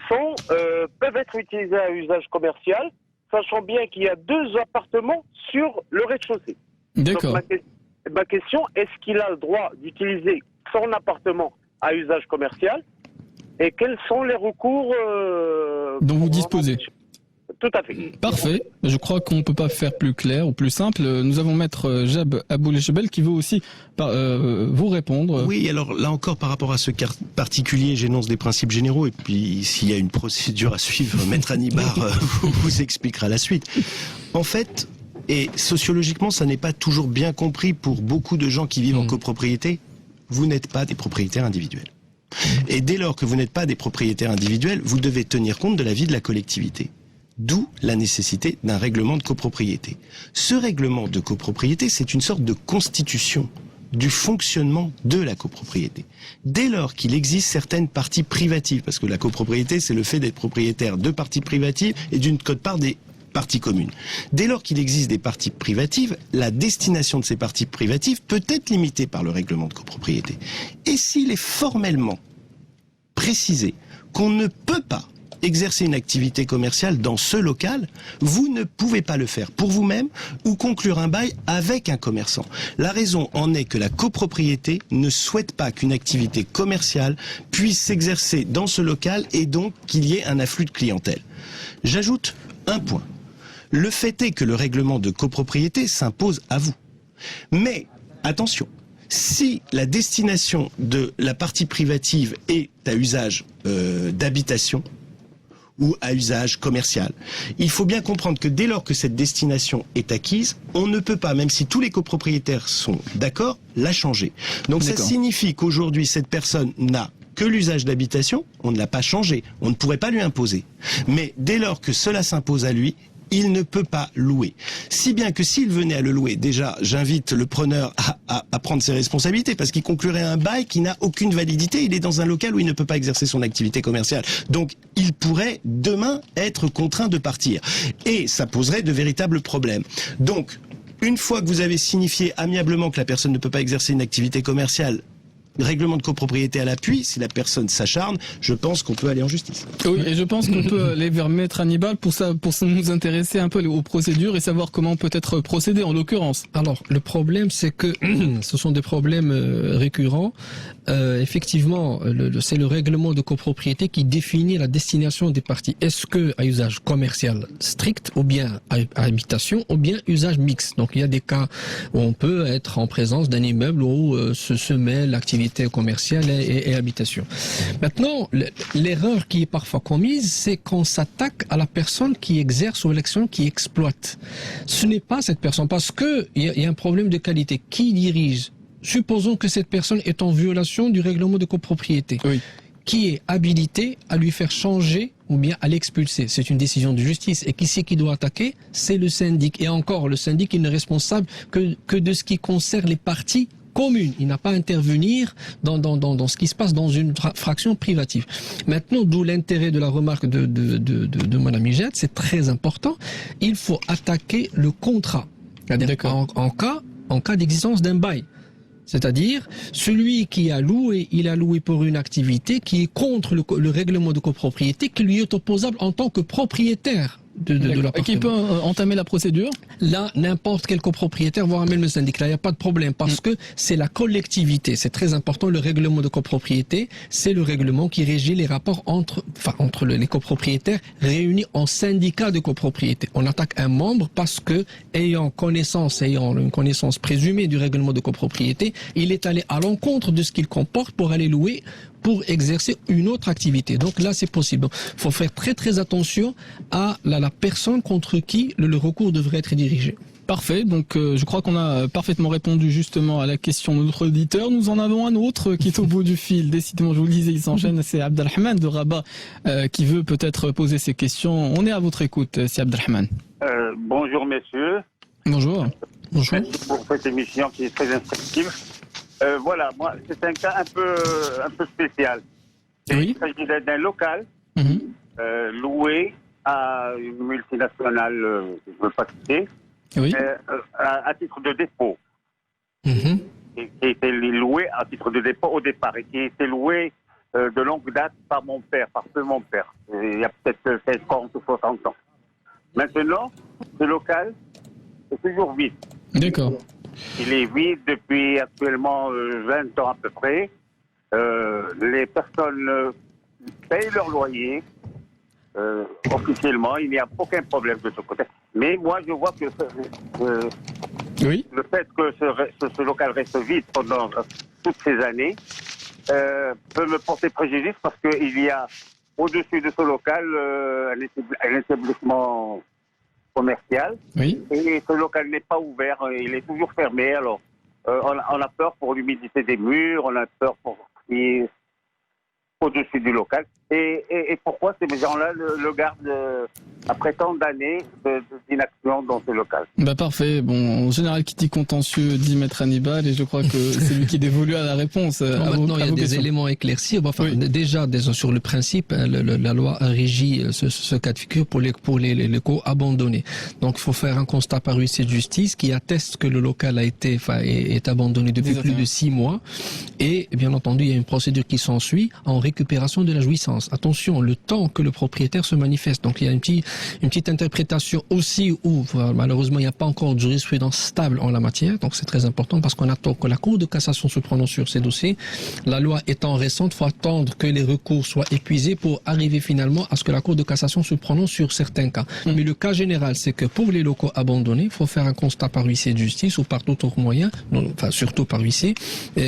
F: peuvent être utilisés à usage commercial, sachant bien qu'il y a 2 appartements sur le rez-de-chaussée.
C: D'accord.
F: Donc, ma question, est-ce qu'il a le droit d'utiliser son appartement à usage commercial et quels sont les recours
C: dont vous disposez?
F: Tout à fait.
C: Parfait. Je crois qu'on ne peut pas faire plus clair ou plus simple. Nous avons maître Jab Aboulechebel qui veut aussi vous répondre.
D: Oui, alors là encore par rapport à ce cas particulier, j'énonce des principes généraux et puis s'il y a une procédure à suivre, maître Hannibal vous expliquera la suite. En fait, et sociologiquement, ça n'est pas toujours bien compris pour beaucoup de gens qui vivent en copropriété, vous n'êtes pas des propriétaires individuels. Et dès lors que vous n'êtes pas des propriétaires individuels, vous devez tenir compte de la vie de la collectivité. D'où la nécessité d'un règlement de copropriété. Ce règlement de copropriété, c'est une sorte de constitution du fonctionnement de la copropriété. Dès lors qu'il existe certaines parties privatives, parce que la copropriété, c'est le fait d'être propriétaire de parties privatives et d'une quote-part des parties communes. Dès lors qu'il existe des parties privatives, la destination de ces parties privatives peut être limitée par le règlement de copropriété. Et s'il est formellement précisé qu'on ne peut pas exercer une activité commerciale dans ce local, vous ne pouvez pas le faire pour vous-même ou conclure un bail avec un commerçant. La raison en est que la copropriété ne souhaite pas qu'une activité commerciale puisse s'exercer dans ce local et donc qu'il y ait un afflux de clientèle. J'ajoute un point. Le fait est que le règlement de copropriété s'impose à vous. Mais, attention, si la destination de la partie privative est à usage d'habitation, ou à usage commercial. Il faut bien comprendre que dès lors que cette destination est acquise, on ne peut pas, même si tous les copropriétaires sont d'accord, la changer. Donc ça signifie qu'aujourd'hui, cette personne n'a que l'usage d'habitation, on ne l'a pas changé, on ne pourrait pas lui imposer. Mais dès lors que cela s'impose à lui, il ne peut pas louer. Si bien que s'il venait à le louer, déjà, j'invite le preneur à prendre ses responsabilités, parce qu'il conclurait un bail qui n'a aucune validité. Il est dans un local où il ne peut pas exercer son activité commerciale. Donc, il pourrait demain être contraint de partir. Et ça poserait de véritables problèmes. Donc, une fois que vous avez signifié amiablement que la personne ne peut pas exercer une activité commerciale, règlement de copropriété à l'appui, si la personne s'acharne, je pense qu'on peut aller en justice.
C: Oui, et je pense qu'on peut aller vers maître Hannibal pour nous intéresser un peu aux procédures et savoir comment peut-être procéder en l'occurrence.
E: Alors, le problème, c'est que ce sont des problèmes récurrents. Effectivement, c'est le règlement de copropriété qui définit la destination des parties. Est-ce que à usage commercial strict, ou bien à habitation, ou bien usage mixte. Donc, il y a des cas où on peut être en présence d'un immeuble où se mêle l'activité activité commerciale et habitation. Maintenant, l'erreur qui est parfois commise, c'est qu'on s'attaque à la personne qui exerce ou l'action qui exploite. Ce n'est pas cette personne, parce que il y a un problème de qualité. Qui dirige? Supposons que cette personne est en violation du règlement de copropriété. Oui. Qui est habilité à lui faire changer ou bien à l'expulser? C'est une décision de justice. Et qui c'est qui doit attaquer? C'est le syndic. Et encore, le syndic, il n'est responsable que de ce qui concerne les parties communes. Il n'a pas à intervenir dans ce qui se passe dans une fraction privative. Maintenant, d'où l'intérêt de la remarque de Mme Mijette, c'est très important. Il faut attaquer le contrat. C'est-à-dire en cas d'existence d'un bail. C'est-à-dire, celui qui a loué, il a loué pour une activité qui est contre le règlement de copropriété, qui lui est opposable en tant que propriétaire de l'appartement.
C: Et qui peut entamer la procédure?
E: Là, n'importe quel copropriétaire, voire même le syndic. Là, il n'y a pas de problème parce que c'est la collectivité. C'est très important. Le règlement de copropriété, c'est le règlement qui régit les rapports entre les copropriétaires réunis en syndicat de copropriété. On attaque un membre parce que, ayant une connaissance présumée du règlement de copropriété, il est allé à l'encontre de ce qu'il comporte pour aller louer, pour exercer une autre activité. Donc là, c'est possible. Il faut faire très très attention à la personne contre qui le recours devrait être dirigé.
C: Parfait, donc je crois qu'on a parfaitement répondu justement à la question de notre auditeur. Nous en avons un autre qui est au bout du fil. Décidément, je vous le disais, il s'enchaîne. C'est Abdelrahman de Rabat qui veut peut-être poser ses questions. On est à votre écoute, c'est Abdelrahman.
L: Bonjour messieurs.
C: Bonjour.
E: Bonjour.
L: Merci pour cette émission qui est très instructive. Voilà, moi, c'est un cas un peu spécial.
C: Oui.
L: Il s'agit d'un local loué à une multinationale, je ne veux pas citer,
C: oui.
L: À titre de dépôt. Et qui était loué à titre de dépôt au départ et qui était loué de longue date par mon père, par mon père. Il y a peut-être 50 ou 60 ans. Maintenant, ce local est toujours vide.
C: D'accord.
L: Il est vide depuis actuellement 20 ans à peu près. Les personnes payent leur loyer officiellement. Il n'y a aucun problème de ce côté. Mais moi, je vois que le fait que ce local reste vide pendant toutes ces années peut me porter préjudice parce qu'il y a au-dessus de ce local un établissement commercial. Oui. Et ce local n'est pas ouvert, il est toujours fermé. Alors, on a peur pour l'humidité des murs, on a peur pour ce qui est au-dessus du local. Et pourquoi ces gens-là le gardent après tant d'années d'inaction dans ce local?
C: Bah parfait. Bon, en général, qui dit contentieux dit Maître Hannibal, et je crois que c'est lui qui dévolue à la réponse.
E: Maintenant, il y a des éléments à éclaircir. Déjà, sur le principe, la loi régit ce cas de figure pour les locaux abandonnés. Donc, il faut faire un constat par huissier de justice qui atteste que le local est abandonné depuis plus de 6 mois. Et bien entendu, il y a une procédure qui s'ensuit en récupération de la jouissance. Attention, le temps que le propriétaire se manifeste. Donc il y a une petite interprétation aussi où malheureusement il n'y a pas encore de jurisprudence stable en la matière. Donc c'est très important parce qu'on attend que la Cour de cassation se prononce sur ces dossiers. La loi étant récente, il faut attendre que les recours soient épuisés pour arriver finalement à ce que la Cour de cassation se prononce sur certains cas. Mais le cas général, c'est que pour les locaux abandonnés, il faut faire un constat par huissier de justice ou par tout autre moyen, surtout par huissier,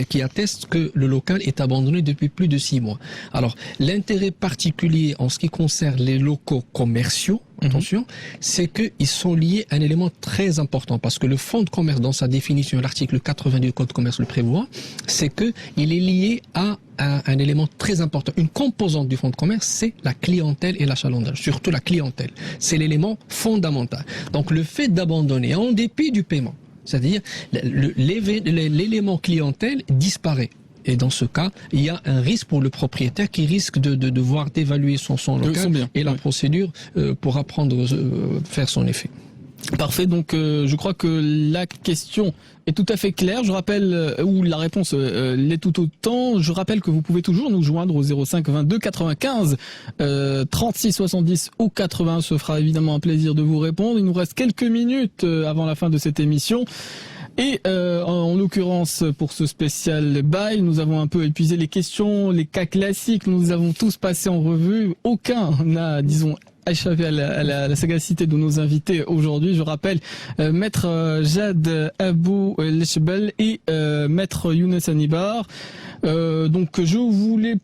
E: qui atteste que le local est abandonné depuis plus de 6 mois. Alors, l'intérêt particulier en ce qui concerne les locaux commerciaux, attention, c'est qu'ils sont liés à un élément très important parce que le fonds de commerce, dans sa définition, l'article 82 du Code de commerce le prévoit, c'est que il est lié à un élément très important. Une composante du fonds de commerce, c'est la clientèle et l'achalandage, surtout la clientèle. C'est l'élément fondamental. Donc, le fait d'abandonner en dépit du paiement, c'est-à-dire l'élément clientèle disparaît. Et dans ce cas, il y a un risque pour le propriétaire qui risque de devoir dévaluer son local et la procédure pourra faire son effet.
C: Parfait, donc je crois que la question est tout à fait claire. Je rappelle, ou la réponse l'est tout autant. Je rappelle que vous pouvez toujours nous joindre au 05 22 95 36 70 ou 80. Ce fera évidemment un plaisir de vous répondre. Il nous reste quelques minutes avant la fin de cette émission. Et en l'occurrence, pour ce spécial bail, nous avons un peu épuisé les questions, les cas classiques, nous les avons tous passés en revue. Aucun n'a, disons, échappé à la sagacité de nos invités aujourd'hui. Je rappelle Maître Jad Abou Leshbel et Maître Younes Hanibar. Donc je voulais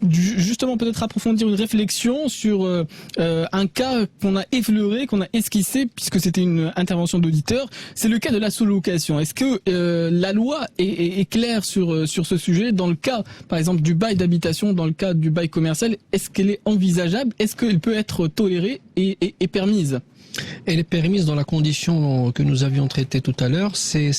C: justement peut-être approfondir une réflexion sur un cas qu'on a effleuré, qu'on a esquissé, puisque c'était une intervention d'auditeur. C'est le cas de la sous-location. Est-ce que la loi est claire sur ce sujet? Dans le cas, par exemple, du bail d'habitation, dans le cas du bail commercial, est-ce qu'elle est envisageable? Est-ce qu'elle peut être tolérée et permise?
E: Elle est permise dans la condition que nous avions traitée tout à l'heure, c'est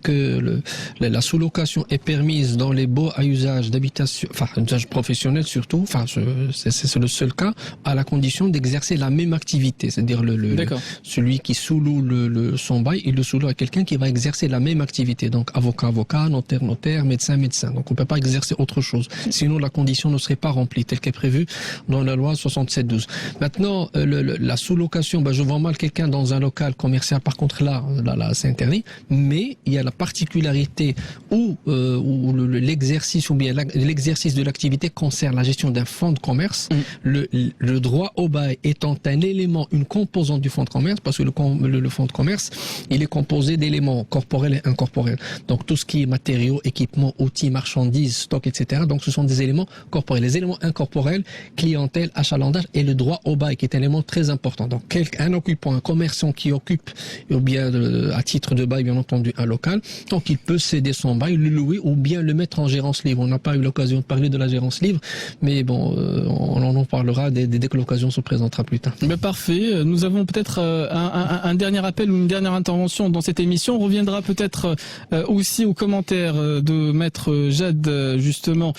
E: que la sous-location est permise dans les baux à usage d'habitation, enfin usage professionnel surtout, enfin c'est le seul cas, à la condition d'exercer la même activité, c'est-à-dire celui qui sous-loue son bail, il le sous-loue à quelqu'un qui va exercer la même activité, donc avocat, notaire, médecin. Donc on ne peut pas exercer autre chose, sinon la condition ne serait pas remplie, telle qu'est prévue dans la loi 67/12. Maintenant, la sous-location, je vois mal quelqu'un dans un local commercial, par contre là c'est interdit, mais il y a la particularité où l'exercice ou bien l'exercice de l'activité concerne la gestion d'un fonds de commerce, le droit au bail étant un élément, une composante du fonds de commerce, parce que le fonds de commerce, il est composé d'éléments corporels et incorporels. Donc tout ce qui est matériaux, équipements, outils, marchandises, stocks, etc. Donc ce sont des éléments corporels. Les éléments incorporels, clientèle, achalandage et le droit au bail qui est un élément très important. Donc un occupant, un commerçant qui occupe, ou bien à titre de bail bien entendu un local, donc il peut céder son bail, le louer ou bien le mettre en gérance libre. On n'a pas eu l'occasion de parler de la gérance libre, mais bon, on en parlera dès que l'occasion se présentera plus tard.
C: Parfait. Nous avons peut-être un dernier appel ou une dernière intervention dans cette émission. On reviendra peut-être aussi aux commentaires de Maître Jad, justement,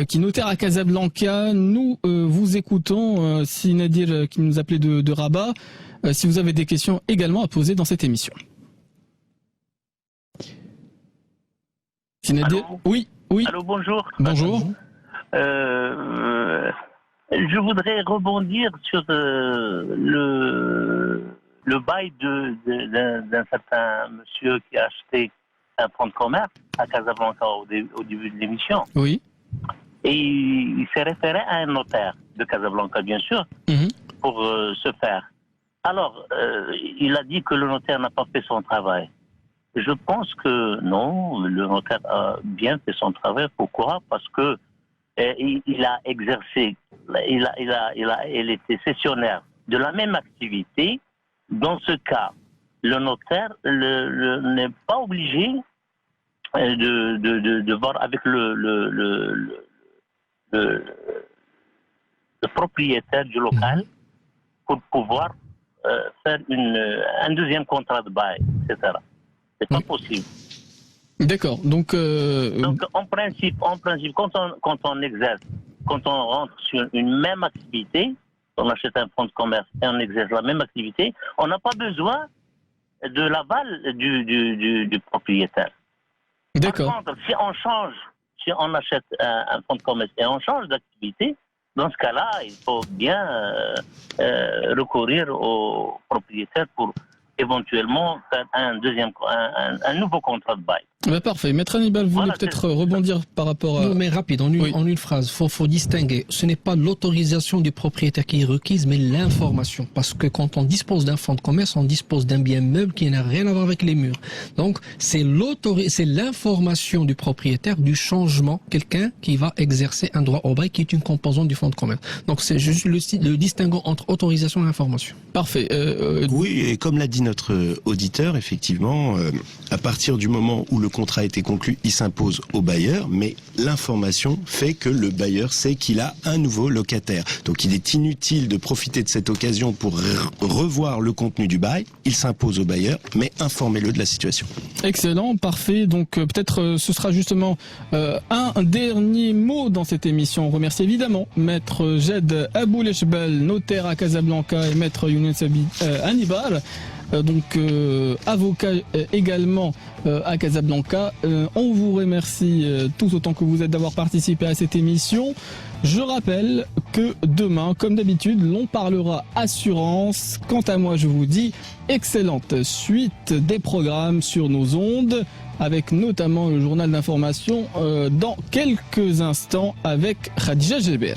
C: qui est notaire à Casablanca. Nous vous écoutons, si Nadir qui nous appelait de Rabat. Si vous avez des questions également à poser dans cette émission.
M: Allô?
C: Oui.
M: Allô, bonjour.
C: Bonjour.
M: Je voudrais rebondir sur le bail d'un certain monsieur qui a acheté un fonds de commerce à Casablanca au début de l'émission.
C: Oui.
M: Et il s'est référé à un notaire de Casablanca, bien sûr, pour ce faire. Alors, il a dit que le notaire n'a pas fait son travail. Je pense que non, le notaire a bien fait son travail. Pourquoi? Parce que il a exercé, il était cessionnaire de la même activité. Dans ce cas, le notaire n'est pas obligé de voir avec le propriétaire du local pour pouvoir faire un deuxième contrat de bail, etc. C'est pas possible.
C: D'accord. Donc
M: en principe, quand on exerce, quand on rentre sur une même activité, on achète un fonds de commerce et on exerce la même activité, on n'a pas besoin de l'aval du propriétaire.
C: D'accord.
M: Par contre, si on achète un fonds de commerce et on change d'activité, dans ce cas-là, il faut bien recourir au propriétaire pour éventuellement faire un nouveau contrat de bail.
C: Parfait. Maître Hannibal, vous voulez peut-être rebondir par rapport à...
E: Non, mais rapide, en une phrase. Faut distinguer. Ce n'est pas l'autorisation du propriétaire qui est requise, mais l'information. Parce que quand on dispose d'un fonds de commerce, on dispose d'un bien meuble qui n'a rien à voir avec les murs. Donc, c'est l'information du propriétaire du changement, quelqu'un qui va exercer un droit au bail qui est une composante du fonds de commerce. Donc, c'est juste le distinguo entre autorisation et information.
C: Parfait.
D: Oui, et comme l'a dit notre auditeur, effectivement, à partir du moment où le contrat a été conclu, il s'impose au bailleur, mais l'information fait que le bailleur sait qu'il a un nouveau locataire. Donc il est inutile de profiter de cette occasion pour revoir le contenu du bail. Il s'impose au bailleur, mais informez-le de la situation.
C: Excellent, parfait. Donc peut-être ce sera justement un dernier mot dans cette émission. On remercie évidemment Maître Jad Abou Leshbel, notaire à Casablanca, et Maître Younes Hannibal, donc avocat également à Casablanca. On vous remercie tous autant que vous êtes d'avoir participé à cette émission. Je rappelle que demain, comme d'habitude, l'on parlera assurance. Quant à moi, je vous dis excellente suite des programmes sur nos ondes, avec notamment le journal d'information dans quelques instants avec Khadija Jeber.